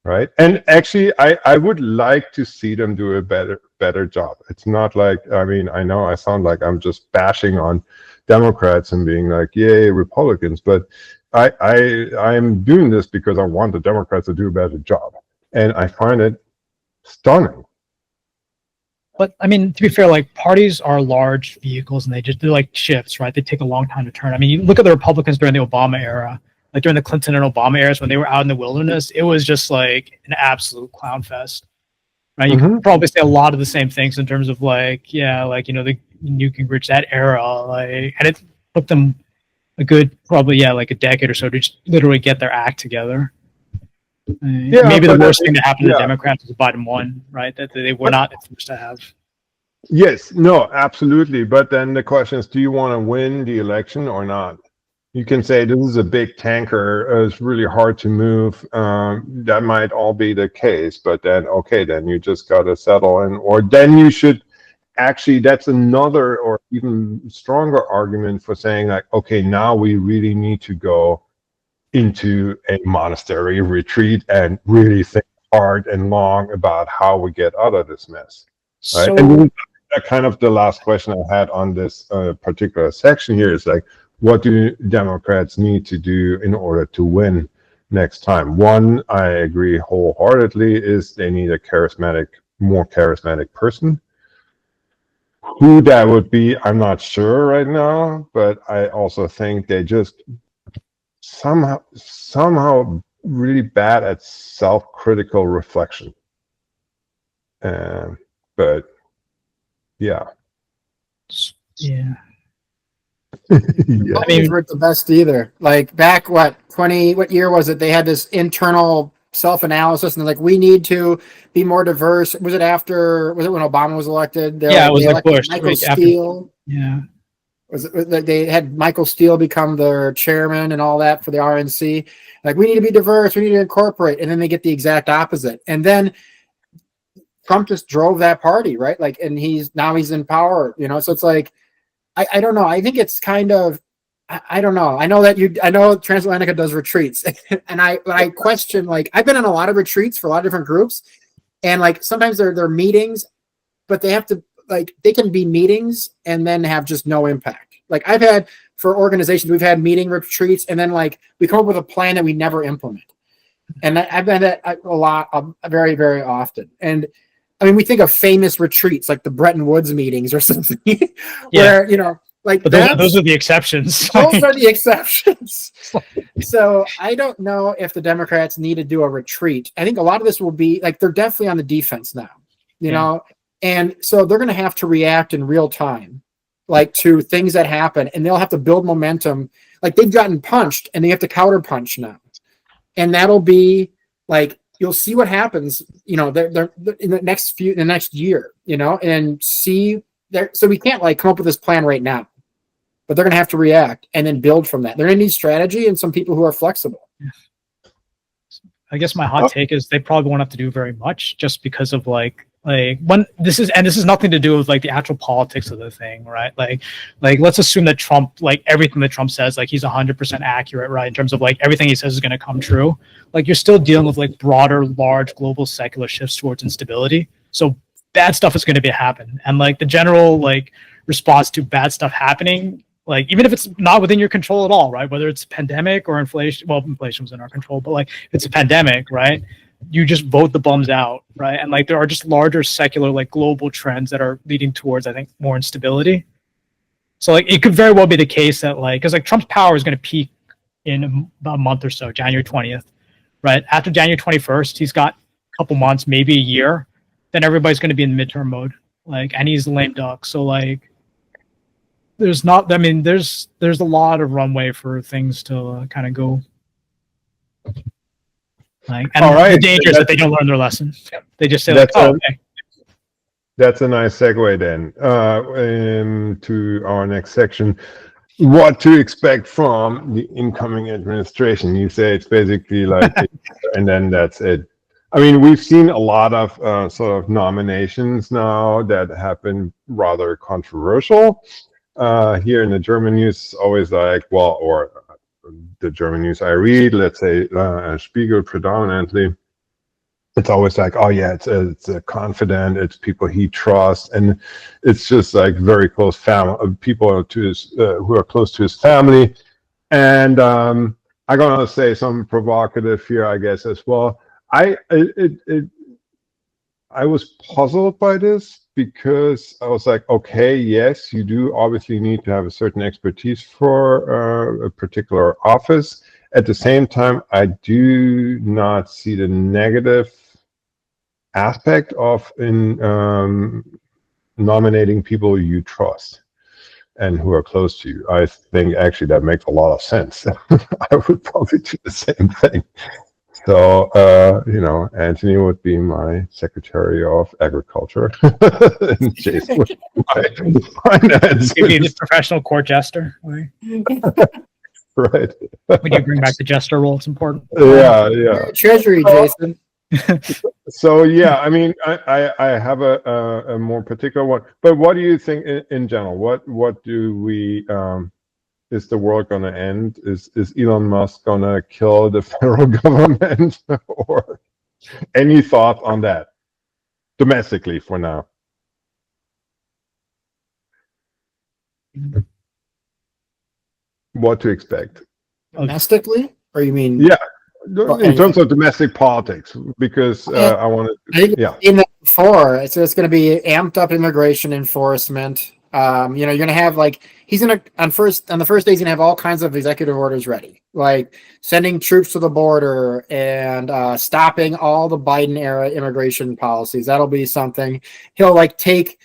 Right. And actually, I would like to see them do a better job. It's not like, I mean, I know I sound like I'm just bashing on Democrats and being like, yay, Republicans, but I'm doing this because I want the Democrats to do a better job. And I find it stunning. But I mean, to be fair, like parties are large vehicles and they're like ships, right? They take a long time to turn. I mean, you look at the Republicans during the Obama era, like during the Clinton and Obama eras when they were out in the wilderness, it was just like an absolute clown fest. Right? You could probably say a lot of the same things in terms of like, yeah, like, you know, the Newt Gingrich, that era, like, and it took them a good, probably, yeah, like a decade or so to just literally get their act together. Yeah, maybe the worst thing that happened to the Democrats was Biden won, right? That they were not supposed to have. Yes, no, absolutely. But then the question is, do you want to win the election or not? You can say this is a big tanker. It's really hard to move. That might all be the case. But then, okay, then you just got to settle in. Or then you should actually, that's another or even stronger argument for saying like, okay, now we really need to go into a monastery retreat and really think hard and long about how we get out of this mess. Right? So, and kind of the last question I had on this particular section here is like, what do Democrats need to do in order to win next time? One, I agree wholeheartedly, is they need a more charismatic person. Who that would be, I'm not sure right now, but I also think they just somehow really bad at self-critical reflection. But yeah. Yeah. I mean, weren't the best either. Like back, what year was it? They had this internal self-analysis, and they're like, we need to be more diverse. Was it when Obama was elected? It was like Bush. Michael Steele. Yeah. They had Michael Steele become their chairman and all that for the RNC. Like, we need to be diverse. We need to incorporate. And then they get the exact opposite. And then Trump just drove that party, right? Like, and he's in power, you know? So it's like, I don't know. I think it's kind of, I don't know. I know Transatlantica does retreats and I question, like, I've been on a lot of retreats for a lot of different groups, and like, sometimes they're meetings, but they have to, like, they can be meetings and then have just no impact. Like I've had for organizations, we've had meeting retreats, and then like we come up with a plan that we never implement. And I've been at a lot, very, very often. And I mean, we think of famous retreats like the Bretton Woods meetings or something, where like but those are the exceptions. Those are the exceptions. So I don't know if the Democrats need to do a retreat. I think a lot of this will be like they're definitely on the defense now, you know, and so they're going to have to react in real time, like to things that happen, and they'll have to build momentum. Like they've gotten punched, and they have to counter punch now, and that'll be like you'll see what happens, they're in the next year, and see there. So we can't like come up with this plan right now. But they're going to have to react and then build from that. They're going to need strategy and some people who are flexible. I guess my hot take is they probably won't have to do very much just because of like when this is nothing to do with like the actual politics of the thing, right? Like let's assume that Trump, like everything that Trump says, like he's 100% accurate, right? In terms of like everything he says is going to come true. Like you're still dealing with like broader, large global secular shifts towards instability. So bad stuff is going to happen. And like the general like response to bad stuff happening, like even if it's not within your control at all, right? Whether it's pandemic or inflation, well, inflation was in our control, but like if it's a pandemic, right? You just vote the bums out, right? And like there are just larger secular, like global trends that are leading towards, I think, more instability. So like it could very well be the case that like, because like Trump's power is going to peak in about a month or so, January 20th, right? After January 21st, he's got a couple months, maybe a year. Then everybody's going to be in midterm mode, like, and he's the lame duck. So like, there's a lot of runway for things to kind of go. Like, and the danger is that they don't learn their lesson. They just say like, okay. That's a nice segue then to our next section. What to expect from the incoming administration? You say it's basically like, and then that's it. I mean, we've seen a lot of sort of nominations now that have been rather controversial. Here in the German news, always like, well, or the German news I read, let's say Spiegel predominantly, it's always like, oh yeah, it's confident, it's people he trusts, and it's just like very close family, people to his who are close to his family. And I'm gonna say something provocative here, I guess, as well. I was puzzled by this because I was like, okay, yes, you do obviously need to have a certain expertise for a particular office. At the same time, I do not see the negative aspect of nominating people you trust and who are close to you. I think actually that makes a lot of sense. I would probably do the same thing. So, Anthony would be my Secretary of Agriculture. And Jason would be my finance. You'd be the professional court jester. Right. When you bring back the jester role, it's important. Yeah. Treasury, Jason. So, yeah, I mean, I have a more particular one. But what do you think in general? What do we... is the world going to end? Is Elon Musk going to kill the federal government? Or any thought on that? Domestically for now. What to expect? Domestically? Or you mean... Yeah, in terms of domestic politics, because I want to... Yeah. In the before, so it's going to be amped up immigration enforcement. You're going to have like he's going to on the first day he's going to have all kinds of executive orders ready, like sending troops to the border and stopping all the Biden era immigration policies. That'll be something. He'll like take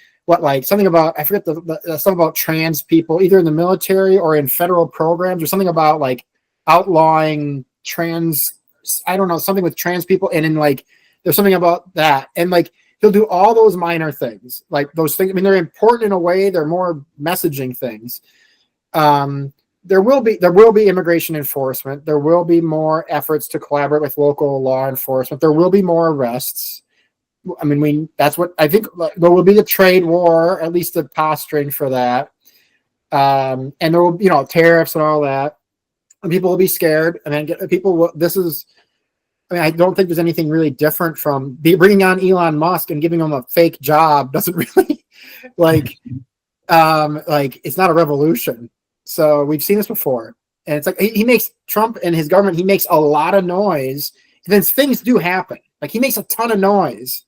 something about I forget the something about trans people either in the military or in federal programs or something about like outlawing trans. I don't know, something with trans people and in like there's something about that and like. He'll do all those minor things, like those things. I mean, they're important in a way. They're more messaging things. There will be immigration enforcement. There will be more efforts to collaborate with local law enforcement. There will be more arrests. I mean, that's what I think. There will be a trade war, at least the posturing for that. And there will, tariffs and all that. And people will be scared. And then I don't think there's anything really different from bringing on Elon Musk and giving him a fake job doesn't really like it's not a revolution. So we've seen this before, and it's like he makes Trump and his government. He makes a lot of noise, and then things do happen. Like he makes a ton of noise,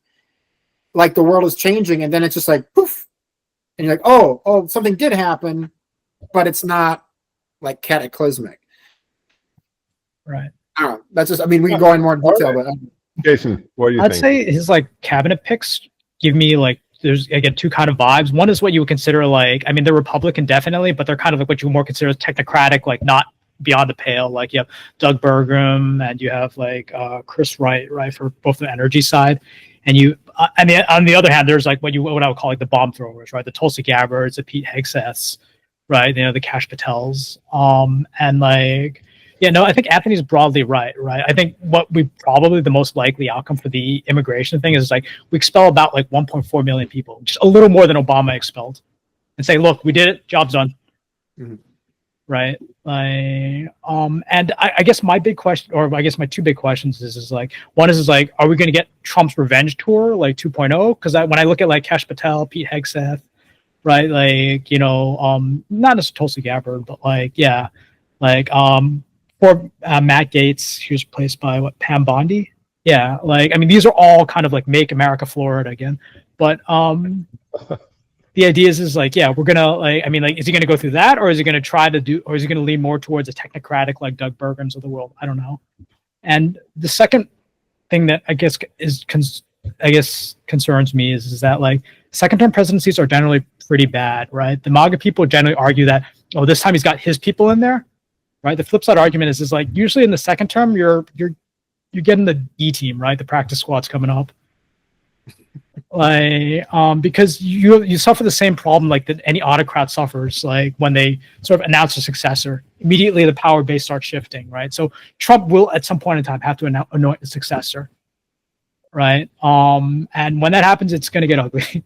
like the world is changing, and then it's just like poof, and you're like, oh, something did happen, but it's not like cataclysmic. Right. I don't know. That's just. I mean, we can go in more detail, but Jason, what do you I'd think? say his like cabinet picks give me like there's again two kind of vibes. One is what you would consider like I mean they're Republican definitely, but they're kind of like what you would more consider technocratic, like not beyond the pale. Like you have Doug Burgum and you have like Chris Wright, right, for both the energy side, and you and on the other hand there's like what I would call like the bomb throwers, right, the Tulsi Gabbards, the Pete Hegseths, right, you know, the Kash Patels, and like. Yeah, no, I think Anthony's broadly right? I think what we probably the most likely outcome for the immigration thing is like we expel about like 1.4 million people, just a little more than Obama expelled, and say, look, we did it, job's done, right? Like, and I guess my big question, or I guess my two big questions is like one is like, are we going to get Trump's revenge tour like 2.0? Because when I look at like Kash Patel, Pete Hegseth, right, like you know, not as Tulsi Gabbard, but like yeah, like or Matt Gaetz, he was replaced by Pam Bondi. Yeah, like I mean, these are all kind of like make America Florida again. But the idea is like, yeah, we're gonna like, I mean, like, is he gonna go through that, or is he gonna try to do, or is he gonna lean more towards a technocratic like Doug Burgums of the world? I don't know. And the second thing that I guess concerns me is that like second-term presidencies are generally pretty bad, right? The MAGA people generally argue that this time he's got his people in there. Right. The flip side argument is like usually in the second term you're getting the D team, right? The practice squad's coming up, like because you suffer the same problem like that any autocrat suffers, like when they sort of announce a successor, immediately the power base starts shifting, right? So Trump will at some point in time have to anoint a successor, right? And when that happens, it's going to get ugly.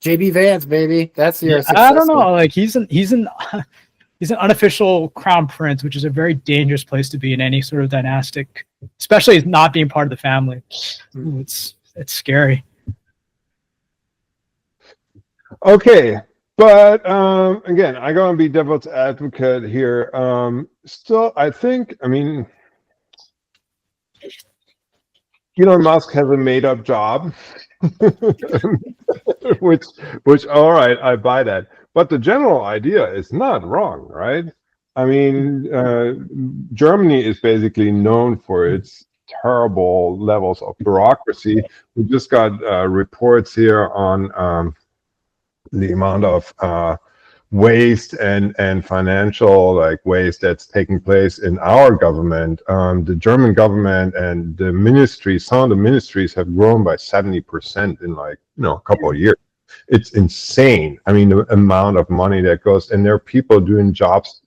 JB Vance, baby, that's your. Yeah, I don't know, like he's an unofficial crown prince, which is a very dangerous place to be in any sort of dynastic, especially not being part of the family. Ooh, it's scary. Okay, but again, I'm going to be devil's advocate here. Still, I think, I mean, Elon Musk has a made-up job, which all right, I buy that. But the general idea is not wrong, right? I mean, Germany is basically known for its terrible levels of bureaucracy. We just got reports here on the amount of waste and financial like waste that's taking place in our government. The German government and the ministries, some of the ministries have grown by 70% in like a couple of years. It's insane. I mean, the amount of money that goes, and there are people doing jobs.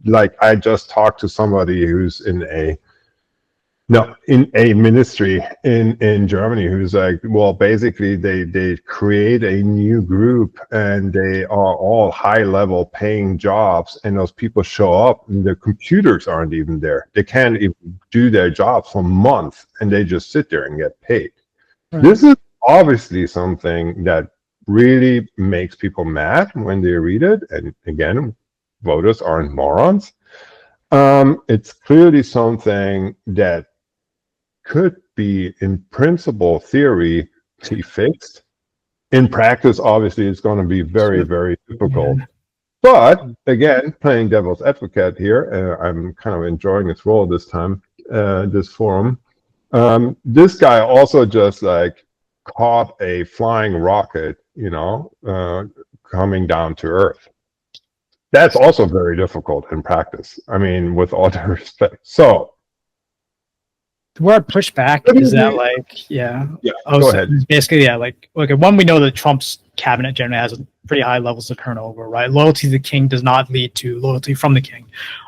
Like I just talked to somebody who's in a ministry in Germany who's like, well, basically they create a new group and they are all high level paying jobs, and those people show up and their computers aren't even there. They can't even do their job for months, and they just sit there and get paid. Right. This is obviously something that really makes people mad when they read it. And again, voters aren't morons. It's clearly something that could be, in principle, theory, be fixed. In practice, obviously, it's going to be very, very difficult. Yeah. But again, playing devil's advocate here, I'm kind of enjoying its role this time, this forum. This guy also just like caught a flying rocket, coming down to Earth. That's also very difficult in practice. I mean, with all due respect. So, where I push back is that, like, go ahead. Basically, like, okay, one, we know that Trump's cabinet generally has pretty high levels of turnover, right? Loyalty to the king does not lead to loyalty from the king.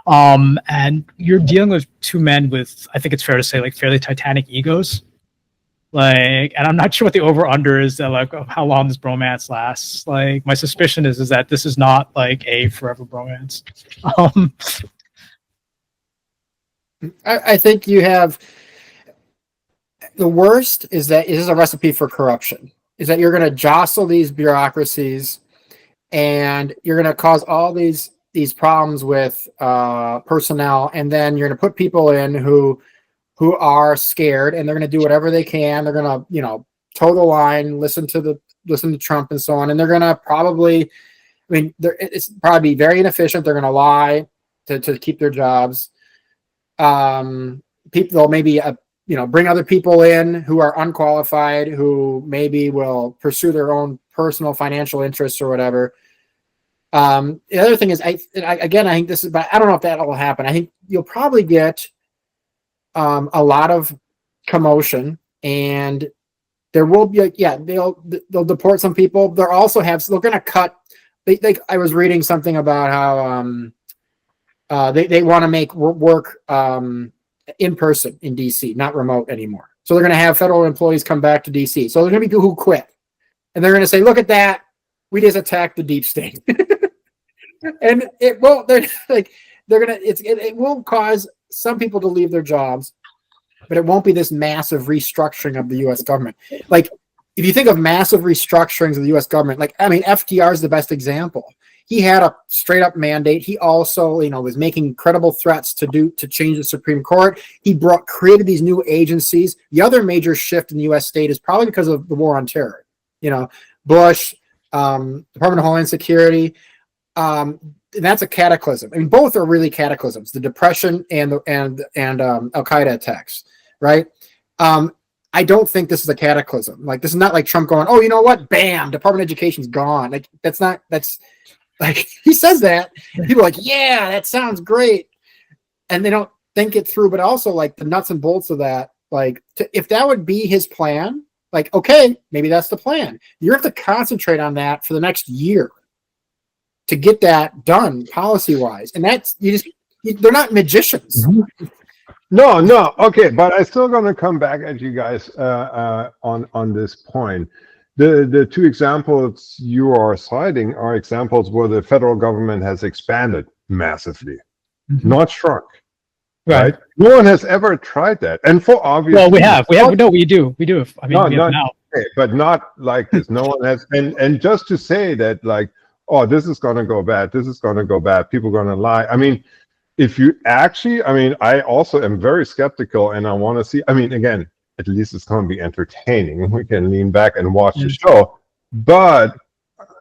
And you're dealing with two men with, I think it's fair to say, like, fairly titanic egos. Like, and I'm not sure what the over-under is that, like, of how long this bromance lasts. Like, my suspicion is that this is not, like, a forever bromance. I think you have... The worst is that it is a recipe for corruption. Is that you're going to jostle these bureaucracies, and you're going to cause all these problems with personnel, and then you're going to put people in who are scared, and they're going to do whatever they can. They're going to, toe the line, listen to Trump and so on, and they're going to probably, it's probably very inefficient. They're going to lie to keep their jobs. They'll maybe bring other people in who are unqualified, who maybe will pursue their own personal financial interests or whatever. The other thing is, I think this is, but I don't know if that will happen. I think you'll probably get a lot of commotion, and there will be they'll deport some people. They're going to cut. I was reading something about how they want to make work in person in DC, not remote anymore. So they're going to have federal employees come back to DC. So there's going to be people who quit, and they're going to say, "Look at that, we just attacked the deep state." And it will. It will cause some people to leave their jobs, but it won't be this massive restructuring of the U.S. government. Like, if you think of massive restructurings of the U.S. government, FDR is the best example. He had a straight up mandate. He also, was making credible threats to change the Supreme Court. He created these new agencies. The other major shift in the U.S. state is probably because of the war on terror. Bush, Department of Homeland Security. And that's a cataclysm. Both are really cataclysms: the Depression and Al Qaeda attacks. Right? I don't think this is a cataclysm. This is not like Trump going, "Oh, you know what? Bam! Department of Education's gone." That's he says that, and people are like, "Yeah, that sounds great," and they don't think it through. But also, the nuts and bolts of that, if that would be his plan, okay, maybe that's the plan. You have to concentrate on that for the next year to get that done policy-wise, and that's they're not magicians. Mm-hmm. No. Okay, but I'm still going to come back at you guys on this point. The two examples you are citing are examples where the federal government has expanded massively, not shrunk. Right? No one has ever tried that, and for obvious. Well, we have. No, we do. We do. We have now. Okay, but not like this. No one has. And just to say that, oh, this is going to go bad. This is going to go bad. People are going to lie. If you actually, I also am very skeptical, and I want to see. Again, at least it's going to be entertaining. We can lean back and watch the show. But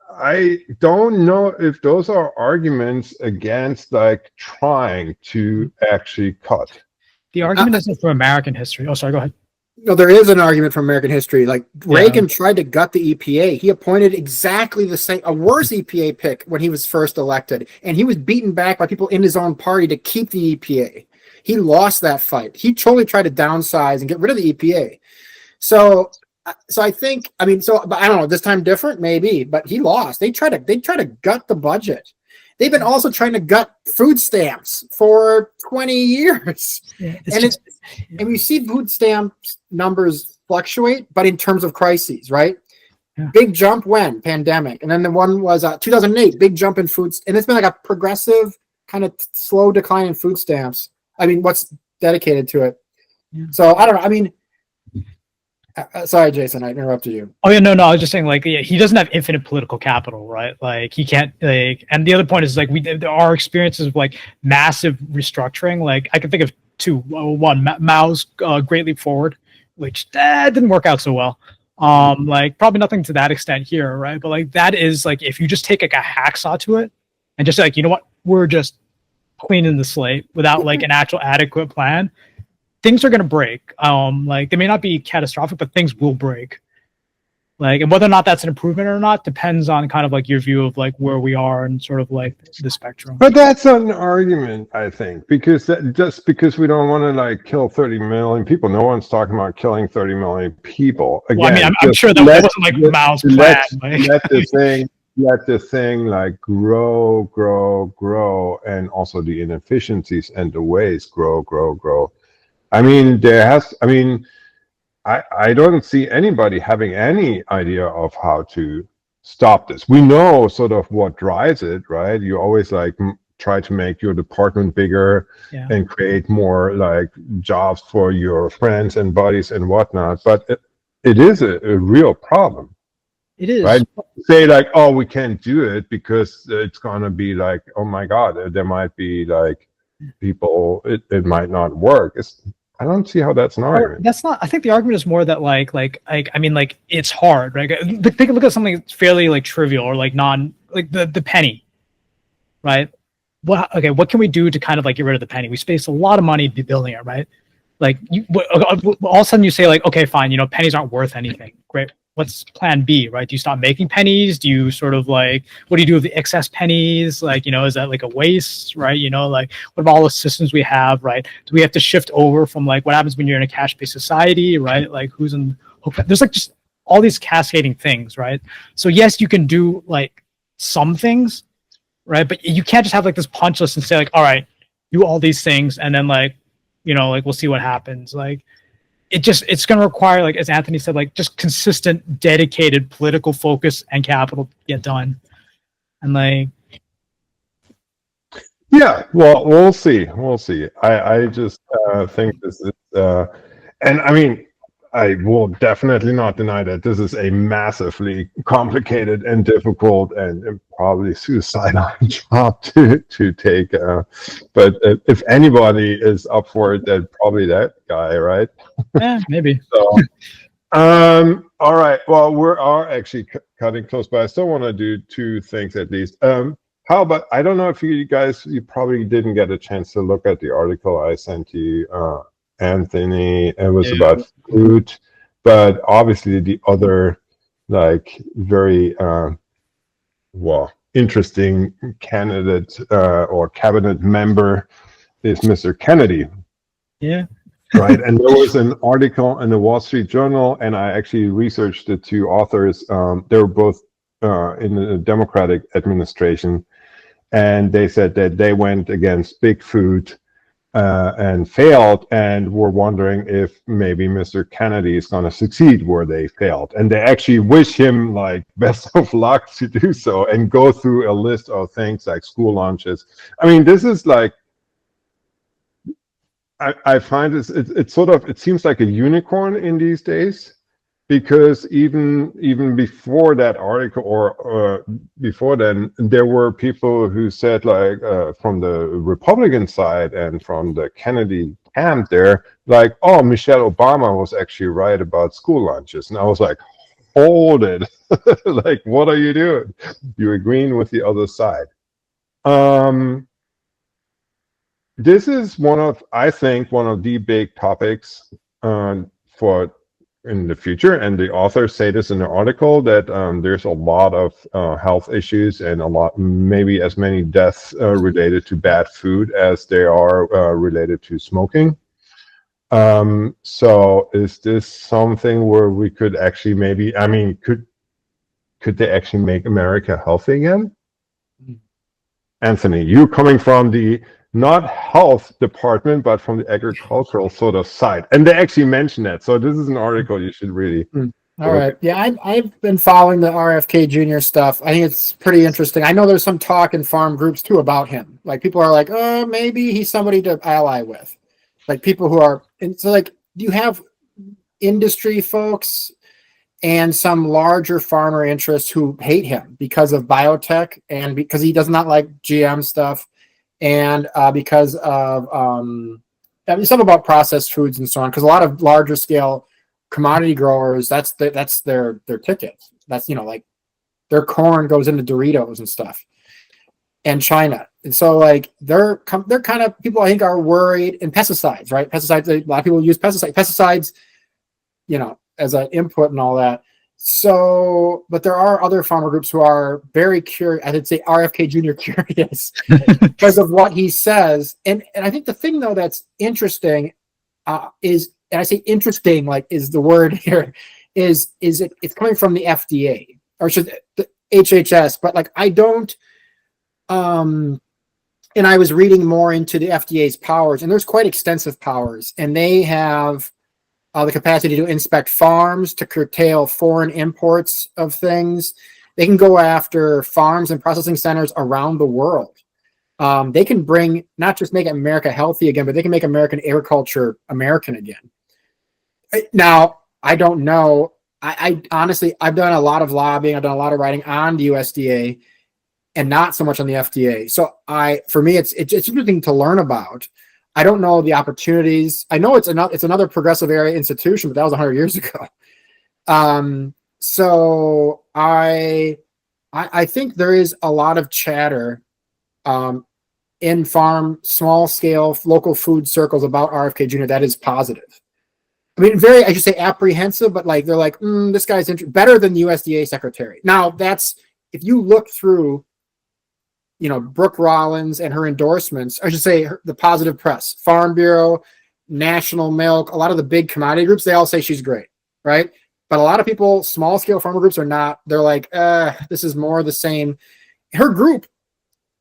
I don't know if those are arguments against trying to actually cut. The argument isn't from American history. Oh, sorry, go ahead. No, there is an argument from American history. Reagan tried to gut the EPA. He appointed exactly the same, a worse EPA pick when he was first elected, and he was beaten back by people in his own party to keep the EPA. He lost that fight. He totally tried to downsize and get rid of the EPA. So I think, but I don't know, this time different, maybe, but he lost. They try to gut the budget. They've been also trying to gut food stamps for 20 years. Yeah, and we see food stamps numbers fluctuate, but in terms of crises, right? Yeah. Big jump when? Pandemic. And then the one was 2008, big jump in foods. And it's been a progressive kind of slow decline in food stamps. What's dedicated to it? Yeah. So I don't know. Sorry, Jason, I interrupted you. Oh yeah, no. I was just saying, he doesn't have infinite political capital, right? He can't. And the other point is, our experiences of massive restructuring. I can think of two. One, Mao's Great Leap Forward, which didn't work out so well. Probably nothing to that extent here, right? But that is if you just take a hacksaw to it and just you know what, we're just cleaning the slate without an actual adequate plan. Things are going to break. They may not be catastrophic, but things will break. And whether or not that's an improvement or not depends on kind of your view of where we are and sort of the spectrum. But that's not an argument, I think, because just because we don't want to kill 30 million people, no one's talking about killing 30 million people. Again, I'm sure that wasn't Mao's plan. Let the thing grow, and also the inefficiencies and the waste grow. I don't see anybody having any idea of how to stop this. We know sort of what drives it, right? You always try to make your department bigger and create more jobs for your friends and buddies and whatnot. But it is a real problem. It is. Right? say like, oh, we can't do it because it's gonna be like, oh my God, there might be like people, it might not work. I don't see how that's an argument. That's not. I think the argument is more that I mean, like it's hard, right? Take a look at something that's fairly like trivial or like the penny, right? What can we do to kind of like get rid of the penny? We spaced a lot of money building it, right? Like all of a sudden you say like, okay, fine, pennies aren't worth anything. Great. What's plan B, right? Do you stop making pennies? Do you sort of like, what do you do with the excess pennies? Like, is that like a waste, right? Like what about all the systems we have, right? Do we have to shift over from like what happens when you're in a cash-based society, right? Like who's in hook? There's like just all these cascading things, right? So yes, you can do like some things, right? But you can't just have like this punch list and say like, all right, do all these things and then like, like we'll see what happens. Like it's going to require, like, as Anthony said, like just consistent, dedicated political focus and capital to get done. And like, yeah, well, we'll see. We'll see. I just think this is, and I mean, I will definitely not deny that this is a massively complicated and difficult and probably suicidal job to take. But if anybody is up for it, then probably that guy, right? Yeah, maybe. So, all right. Well, we are actually cutting close, but I still want to do two things at least. How about, I don't know if you probably didn't get a chance to look at the article I sent you, Anthony. It was about food, but obviously the other like very interesting candidate or cabinet member is Mr. Kennedy. Yeah. Right. And there was an article in the Wall Street Journal, and I actually researched the two authors. They were both in the Democratic administration, and they said that they went against big food and failed, and were wondering if maybe Mr. Kennedy is going to succeed where they failed. And they actually wish him like best of luck to do so, and go through a list of things like school lunches. I mean, this is like, I find it's sort of, it seems like a unicorn in these days, because even before that article or before then, there were people who said like from the Republican side and from the Kennedy camp there, like, oh, Michelle Obama was actually right about school lunches. And I was like, hold it. Like, what are you doing? You're agreeing with the other side. This is I think one of the big topics for in the future, and the authors say this in the article, that there's a lot of health issues and maybe as many deaths related to bad food as there are related to smoking. So is this something where we could actually maybe, I mean, could they actually make America healthy again? Anthony, you coming from the not health department, but from the agricultural sort of side. And they actually mention that. So this is an article you should really. All right. Yeah, I've been following the RFK Jr. stuff. I think it's pretty interesting. I know there's some talk in farm groups too about him. Like people are like, oh, maybe he's somebody to ally with. Like people who are, and so like you have industry folks and some larger farmer interests who hate him because of biotech and because he does not like GM stuff. And because of I mean, some about processed foods and so on, because a lot of larger scale commodity growers, that's their ticket. That's, like their corn goes into Doritos and stuff, and China. And so like they're kind of people I think are worried. And pesticides, right? Pesticides. A lot of people use pesticides, as an input and all that. So, but there are other farmer groups who are very curious. I would say RFK Jr. curious because of what he says. And I think the thing though that's interesting is, and I say interesting, like is the word here, it's coming from the FDA or should the HHS, but like I don't. And I was reading more into the FDA's powers, and there's quite extensive powers, and they have the capacity to inspect farms, to curtail foreign imports of things. They can go after farms and processing centers around the world. They can not just make America healthy again, but they can make American agriculture American again. Now, I don't know I honestly, I've done a lot of lobbying. I've done a lot of writing on the USDA and not so much on the FDA. So for me, it's interesting to learn about. I don't know the opportunities. I know it's another progressive area institution, but that was 100 years ago. So I think there is a lot of chatter in farm, small scale, local food circles about RFK Jr. that is positive. I mean, I should say apprehensive, but like they're like, this guy's better than the USDA secretary. Now, that's if you look through, Brooke Rollins and her endorsements, I should say the positive press, Farm Bureau, National Milk, a lot of the big commodity groups, they all say she's great, right? But a lot of people, small scale farmer groups are not. They're like, this is more the same. Her group,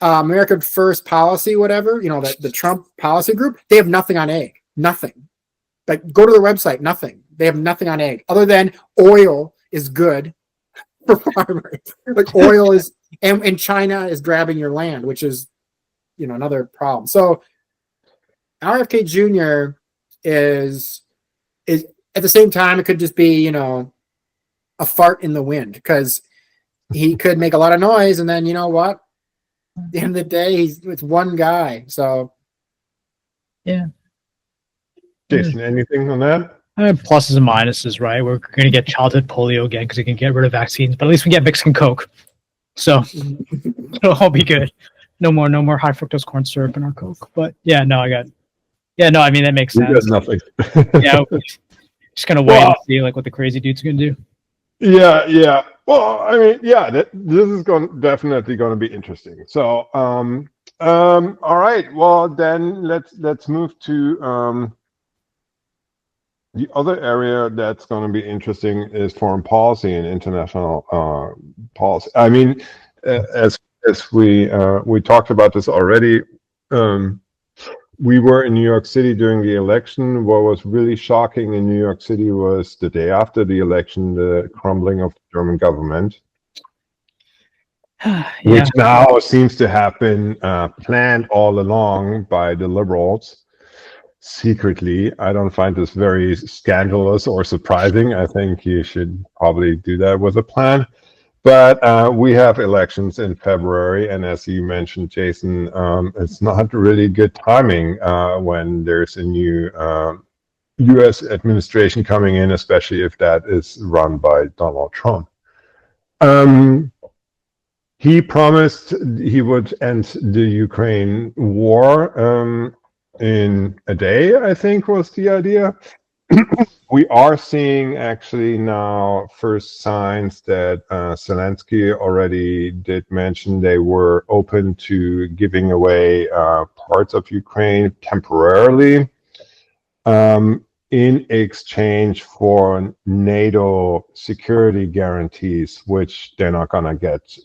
America First Policy, whatever, the Trump policy group, they have nothing on egg, nothing. Like, go to their website, nothing. They have nothing on egg other than oil is good for farmers. Like oil is, and China is grabbing your land, which is, another problem. So RFK Jr. is at the same time, it could just be, a fart in the wind because he could make a lot of noise. And then, you know what? At the end of the day, it's one guy. So, yeah. Jason, anything on that? Pluses and minuses, right? We're going to get childhood polio again because we can get rid of vaccines, but at least we get Mexican Coke. So it'll all be good. No more high fructose corn syrup in our Coke. But I mean, that makes sense. We got nothing. Yeah. Just going to wait and see what the crazy dude's going to do. Yeah. Well, I mean, this is definitely going to be interesting. So, all right. Well, then let's move to the other area that's going to be interesting is foreign policy and international policy. I mean, as we talked about this already, we were in New York City during the election. What was really shocking in New York City was the day after the election, the crumbling of the German government, which now seems to have been planned all along by the liberals. Secretly, I don't find this very scandalous or surprising. I think you should probably do that with a plan. But we have elections in February, and as you mentioned, Jason, it's not really good timing when there's a new U.S. administration coming in, especially if that is run by Donald Trump. He promised he would end the Ukraine war in a day, I think was the idea. We are seeing actually now first signs that Zelensky already did mention they were open to giving away parts of Ukraine temporarily in exchange for NATO security guarantees, which they're not going to get,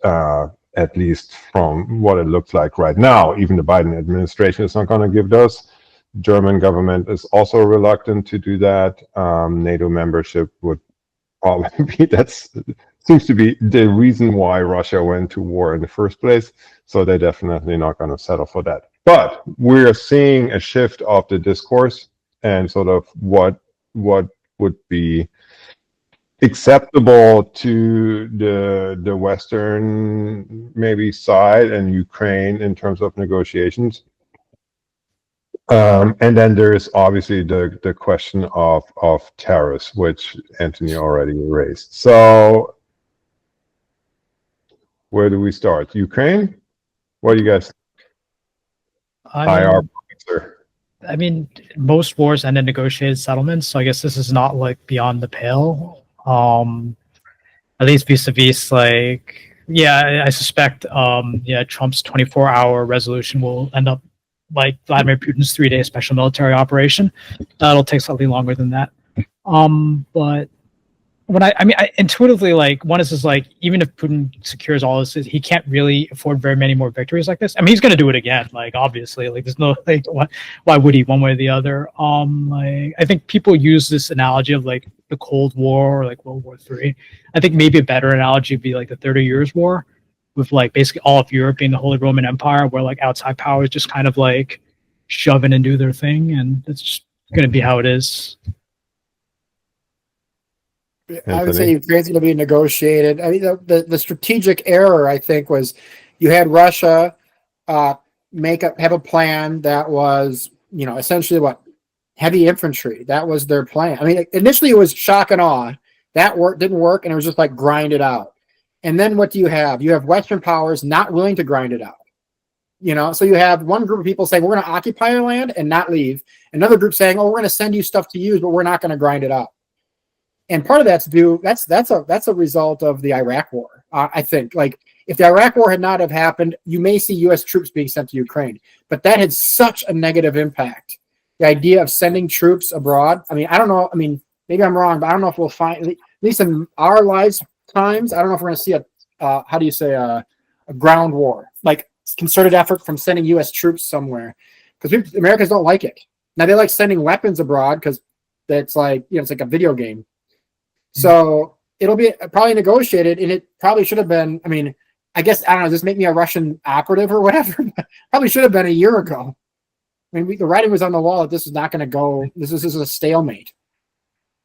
at least from what it looks like right now. Even the Biden administration is not going to give those. German government is also reluctant to do that. NATO membership would probably be, seems to be the reason why Russia went to war in the first place. So they're definitely not going to settle for that. But we're seeing a shift of the discourse and sort of what would be acceptable to the Western maybe side and Ukraine in terms of negotiations. And then there's obviously the question of tariffs, which Anthony already raised. So where do we start? Ukraine? What do you guys I mean, most wars end in negotiated settlements, so I guess this is not beyond the pale. At least vis-a-vis I suspect Trump's 24-hour resolution will end up like Vladimir Putin's 3-day special military operation. It'll take slightly longer than that. But when I intuitively one is just even if Putin secures all this, he can't really afford very many more victories like this. I mean, he's going to do it again. Obviously, there's no why would he one way or the other? I think people use this analogy of the Cold War or World War III. I think maybe a better analogy would be the 30 Years' War, with basically all of Europe being the Holy Roman Empire, where outside powers just kind of shove in and do their thing, and it's just going to be how it is. I would say Anthony? Ukraine's going to be negotiated. I mean, the strategic error, I think, was you had Russia have a plan that was, essentially what, heavy infantry. That was their plan. I mean, initially it was shock and awe. That didn't work, and it was just like grind it out. And then what do you have? You have Western powers not willing to grind it out. So you have one group of people saying, we're going to occupy your land and not leave. Another group saying, oh, we're going to send you stuff to use, but we're not going to grind it out. And part of that's a result of the Iraq war. I think, like, if the Iraq war had not have happened, you may see U.S. troops being sent to Ukraine, but that had such a negative impact. The idea of sending troops abroad. I mean, I don't know. I mean, maybe I'm wrong, but I don't know if we'll find, at least in our lifetimes, I don't know if we're going to see a ground war, like concerted effort from sending U.S. troops somewhere, because Americans don't like it. Now they like sending weapons abroad because that's like, it's like a video game. So it'll be probably negotiated, and it probably should have been. I mean, I guess, I don't know, does this make me a Russian operative or whatever? Probably should have been a year ago. I mean, the writing was on the wall that this is not going to go. This is a stalemate.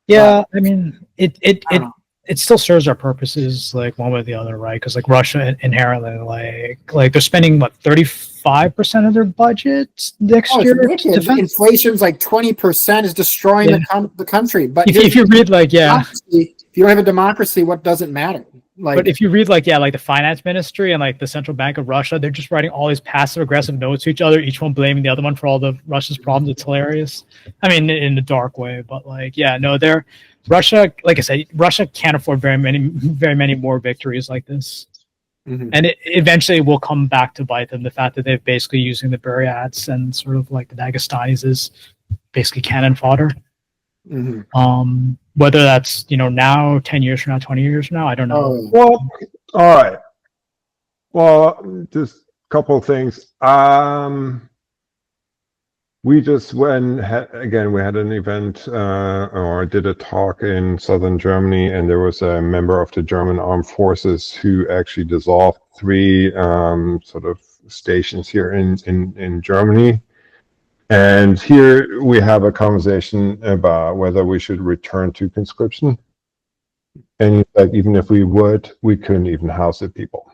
Yeah, I mean, it still serves our purposes, like one way or the other, right? Because like Russia inherently, like they're spending what 35% of their budget next year. Inflation's like 20%, is destroying the country. But if you read if you don't have a democracy, what does it matter? But if you read like the finance ministry and like the central bank of Russia, they're just writing all these passive aggressive notes to each other, each one blaming the other one for all the Russia's problems. It's hilarious. I mean, in a dark way, but Russia, like I said, Russia can't afford very many more victories like this. Mm-hmm. And it eventually will come back to bite them. The fact that they're basically using the Buryats and sort of like the Dagestanis as basically cannon fodder. Mm-hmm. Whether that's now, 10 years from now, 20 years from now, I don't know. Well, all right. Well, just a couple of things. We just we had an event or did a talk in southern Germany, and there was a member of the German Armed Forces who actually dissolved 3 sort of stations here in Germany. And here we have a conversation about whether we should return to conscription. And like, even if we would, we couldn't even house the people.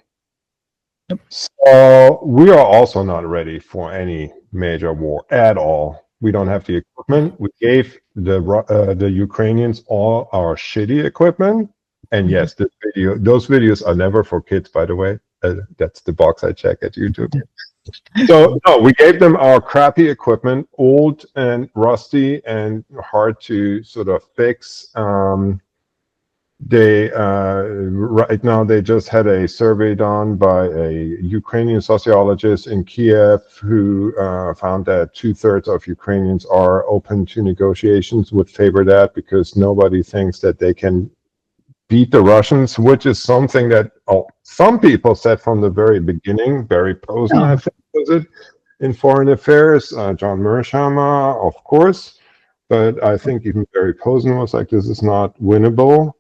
Yep. So we are also not ready for any major war at all. We don't have the equipment. We gave the Ukrainians all our shitty equipment. And yes, those videos are never for kids, by the way. That's the box I check at YouTube. So no, we gave them our crappy equipment, old and rusty and hard to sort of fix. They right now they just had a survey done by a Ukrainian sociologist in Kiev who found that 2/3 of Ukrainians are open to negotiations, would favor that because nobody thinks that they can beat the Russians, which is something that some people said from the very beginning. Barry Posen, I think, was it, in Foreign Affairs. John Mearsheimer, of course. But I think even Barry Posen was like, this is not winnable.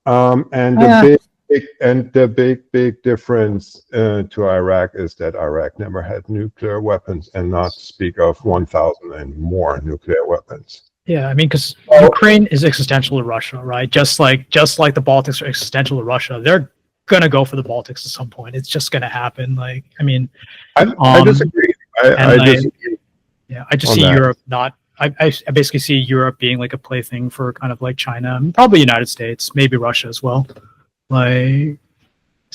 And the big difference to Iraq is that Iraq never had nuclear weapons, and not to speak of 1,000 and more nuclear weapons. Yeah, I mean, because Ukraine is existential to Russia, right? Just like the Baltics are existential to Russia. They're gonna go for the Baltics at some point. It's just gonna happen. Like, I mean, I disagree. I disagree. Yeah, I just see Europe not. I basically see Europe being like a plaything for kind of like China, and probably United States, maybe Russia as well. Like,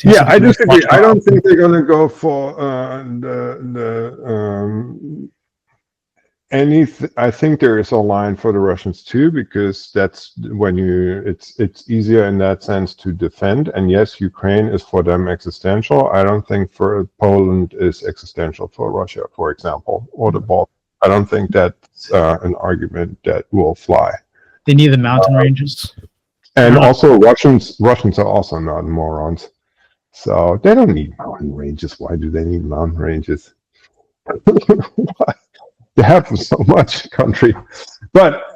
yeah, I disagree. I don't think they're gonna go for I think there is a line for the Russians too, because that's when it's easier in that sense to defend. And yes, Ukraine is for them existential. I don't think for Poland is existential for Russia, for example, or the Baltics. I don't think that's an argument that will fly. They need the mountain ranges. And also Russians are also not morons. So they don't need mountain ranges. Why do they need mountain ranges? They have so much country. But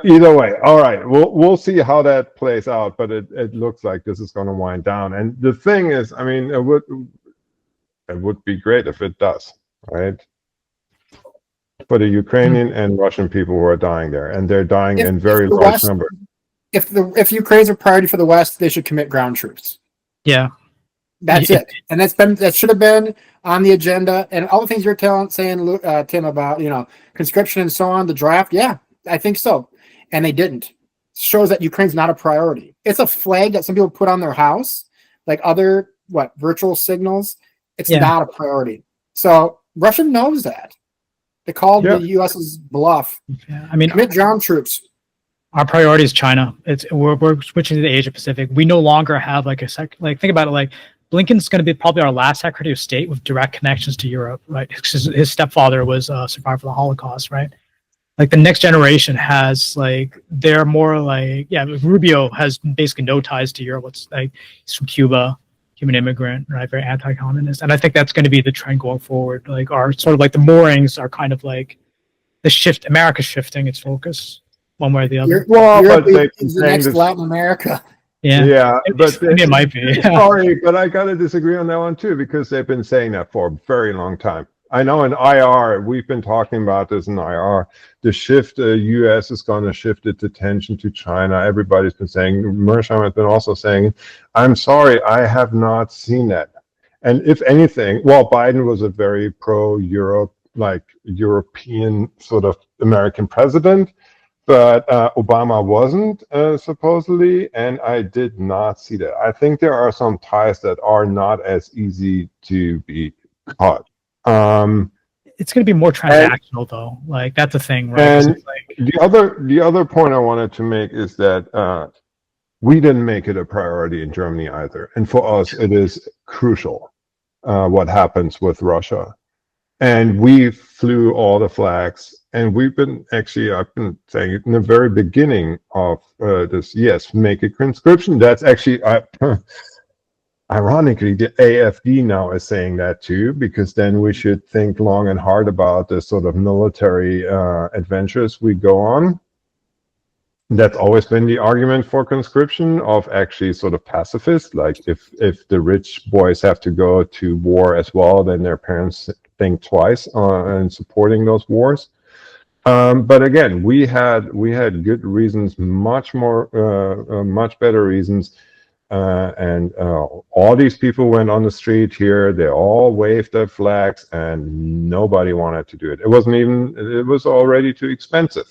either way, all right, we'll see how that plays out. But it looks like this is going to wind down. And the thing is, I mean, it would be great if it does, right? For the Ukrainian and Russian people who are dying there, and they're dying in very large numbers. if Ukraine's a priority for the West, they should commit ground troops. Yeah. That's it, and that should have been on the agenda. And all the things you're saying, Tim, about conscription and so on, the draft. Yeah, I think so, and they didn't. Shows that Ukraine's not a priority. It's a flag that some people put on their house, like other virtual signals. It's not a priority. So Russia knows that. They called the U.S.'s bluff. Yeah. I mean, commit ground troops. Our priority is China. We're switching to the Asia Pacific. We no longer have think about it, Blinken's going to be probably our last Secretary of State with direct connections to Europe, right? His stepfather was a survivor of the Holocaust, right? Like the next generation has they're more Rubio has basically no ties to Europe. He's from Cuba, Cuban immigrant, right? Very anti-communist, and I think that's going to be the trend going forward. Our sort of the moorings are kind of the shift. America's shifting its focus one way or the other. Europe is the next Latin America. Yeah, but it might be. Sorry, but I gotta disagree on that one too, because they've been saying that for a very long time. I know in IR, we've been talking about this in IR. The shift, U.S. is going to shift its attention to China. Everybody's been saying. Mearsheimer has been also saying, "I'm sorry, I have not seen that." And if anything, Biden was a very pro-Europe, European sort of American president. But Obama wasn't, supposedly, and I did not see that. I think there are some ties that are not as easy to be cut. It's going to be more transactional, though. That's a thing, right? And the other point I wanted to make is that we didn't make it a priority in Germany either. And for us, it is crucial what happens with Russia. And we flew all the flags. And I've been saying in the very beginning of this, yes, make a conscription. That's actually, ironically, the AfD now is saying that too, because then we should think long and hard about the sort of military adventures we go on. That's always been the argument for conscription of actually sort of pacifists. If the rich boys have to go to war as well, then their parents think twice on supporting those wars. But again, we had good reasons, much better reasons, and all these people went on the street here. They all waved their flags, and nobody wanted to do it. It was already too expensive.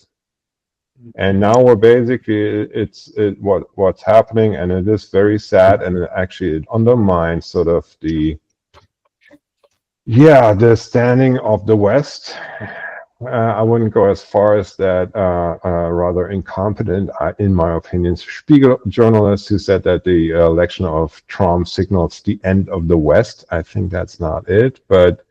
And now we're basically what's happening, and it is very sad, and it undermines sort of the standing of the West. I wouldn't go as far as that rather incompetent, in my opinion, Spiegel journalist who said that the election of Trump signals the end of the West. I think that's not it, but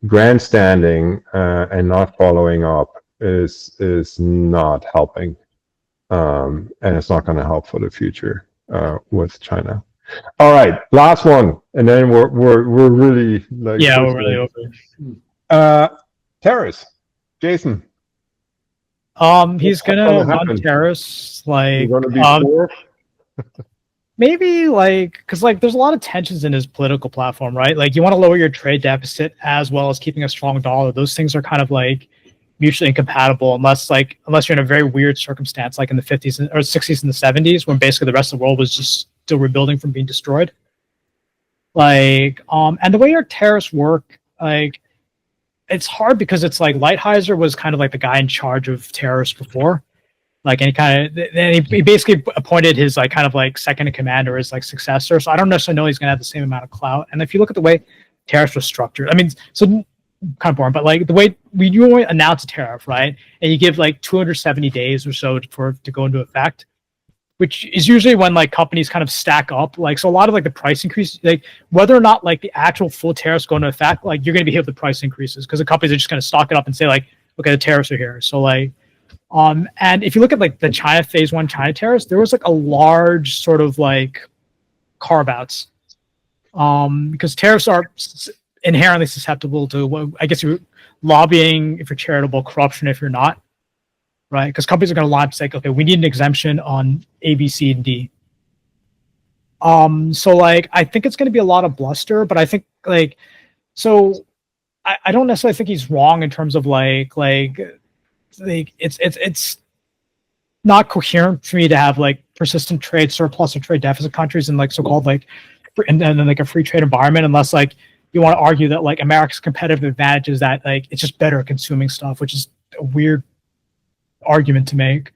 grandstanding and not following up is not helping, and it's not going to help for the future with China. All right, last one, and then we're really we're really over. Terrace, Jason. He's gonna run terrorists You're gonna be poor. Maybe because there's a lot of tensions in his political platform, right? You want to lower your trade deficit as well as keeping a strong dollar. Those things are kind of mutually incompatible unless you're in a very weird circumstance, like in the 50s or 60s and the 70s, when basically the rest of the world was just still rebuilding from being destroyed. And the way our tariffs work, it's hard because it's Lighthizer was kind of the guy in charge of tariffs before, and he basically appointed his second in command or his successor. So I don't necessarily know he's going to have the same amount of clout. And if you look at the way tariffs were structured, so kind of boring, but the way you announce a tariff, right, and you give 270 days or so to go into effect, which is usually when companies kind of stack up. So a lot of the price increase, whether or not the actual full tariffs go into effect, you're going to be hit with the price increases because the companies are just going to stock it up and say okay, the tariffs are here. So and if you look at the China phase 1 China tariffs, there was a large sort of carve outs, because tariffs are inherently susceptible to I guess you're lobbying if you're charitable, corruption if you're not. Right, because companies are going to line up and say, okay, we need an exemption on A, B, C, and D. So I think it's going to be a lot of bluster, but I think so I don't necessarily think he's wrong in terms of it's not coherent for me to have like persistent trade surplus or trade deficit countries in like so-called like and then like a free trade environment, unless like you want to argue that like America's competitive advantage is that like it's just better at consuming stuff, which is a weird argument to make.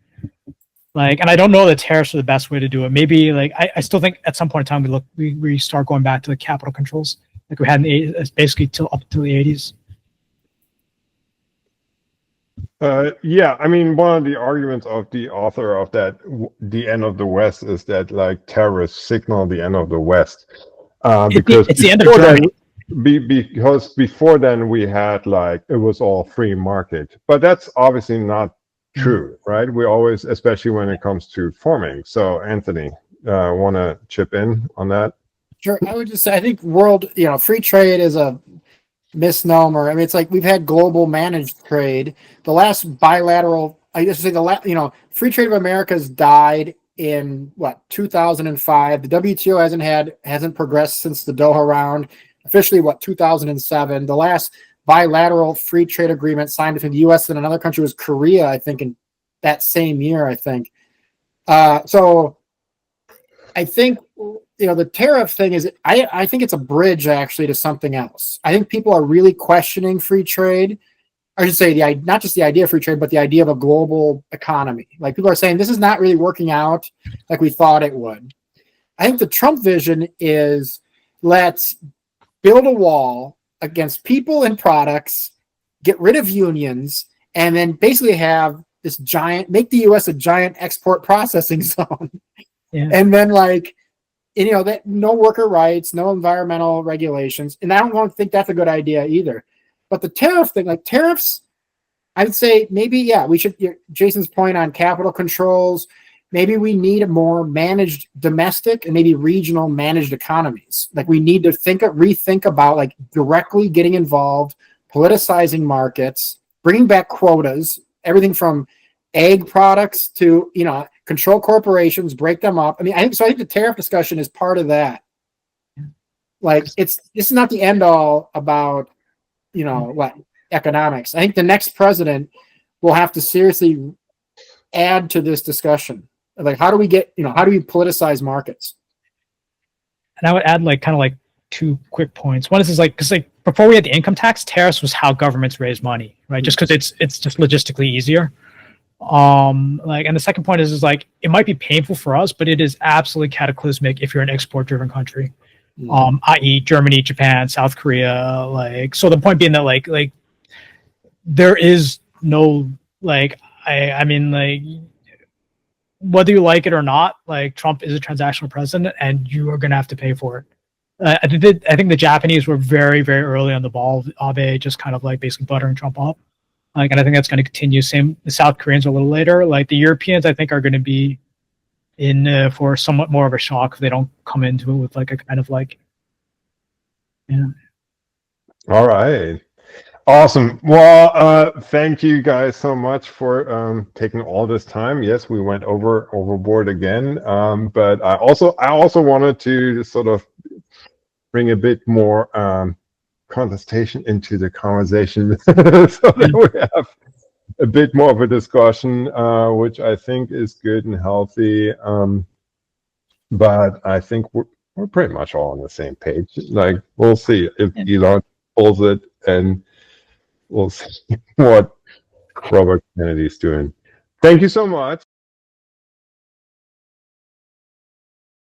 Like, and I don't know that tariffs are the best way to do it. Maybe like I still think at some point in time we start going back to the capital controls like we had in the basically up till the 80s. Yeah, I mean, one of the arguments of the author of that, The End of the West, is that like terrorists signal the end of the West. Because it's the end of Germany. Because before then we had like, it was all free market, but that's obviously not true, right? We always, especially when it comes to farming. So Anthony, want to chip in on that? Sure. I would just say, I think free trade is a misnomer. I mean, it's like we've had global managed trade. The last bilateral, I guess say free trade of America's died in 2005. The WTO hasn't progressed since the Doha round. Officially, 2007. The last bilateral free trade agreement signed between the U.S. and another country was Korea, I think, in that same year, I think. So I think, the tariff thing is, I think it's a bridge actually to something else. I think people are really questioning free trade. I should say not just the idea of free trade, but the idea of a global economy. Like people are saying, this is not really working out like we thought it would. I think the Trump vision is, let's build a wall against people and products, get rid of unions, and then basically have this make the U.S. a giant export processing zone. Yeah. And then that no worker rights, no environmental regulations. And I don't think that's a good idea either. But the tariff thing, like tariffs, I'd say maybe, we should, Jason's point on capital controls, maybe we need a more managed domestic and maybe regional managed economies. Like we need to rethink about like directly getting involved, politicizing markets, bringing back quotas, everything from egg products to, control corporations, break them up. I mean, I think the tariff discussion is part of that. Like this is not the end all about, economics. I think the next president will have to seriously add to this discussion. Like, how do we politicize markets? And I would add kind of two quick points. One is because before we had the income tax, tariffs was how governments raise money, right? Just because it's just logistically easier. And the second point is it might be painful for us, but it is absolutely cataclysmic if you're an export-driven country, i.e., Germany, Japan, South Korea. So the point being that there is no I mean whether you like it or not, Trump is a transactional president, and you are going to have to pay for it. I think the Japanese were very, very early on the ball of Abe, just kind of basically buttering Trump up. And I think that's going to continue. Same, the South Koreans a little later. The Europeans, I think, are going to be in for somewhat more of a shock if they don't come into it with a kind of All right. Awesome. Well, thank you guys so much for taking all this time. Yes, we went overboard again, but I also wanted to sort of bring a bit more contestation into the conversation, so that we have a bit more of a discussion, which I think is good and healthy. But I think we're pretty much all on the same page. We'll see if Elon pulls it, and we'll see what Robert Kennedy's doing. Thank you so much.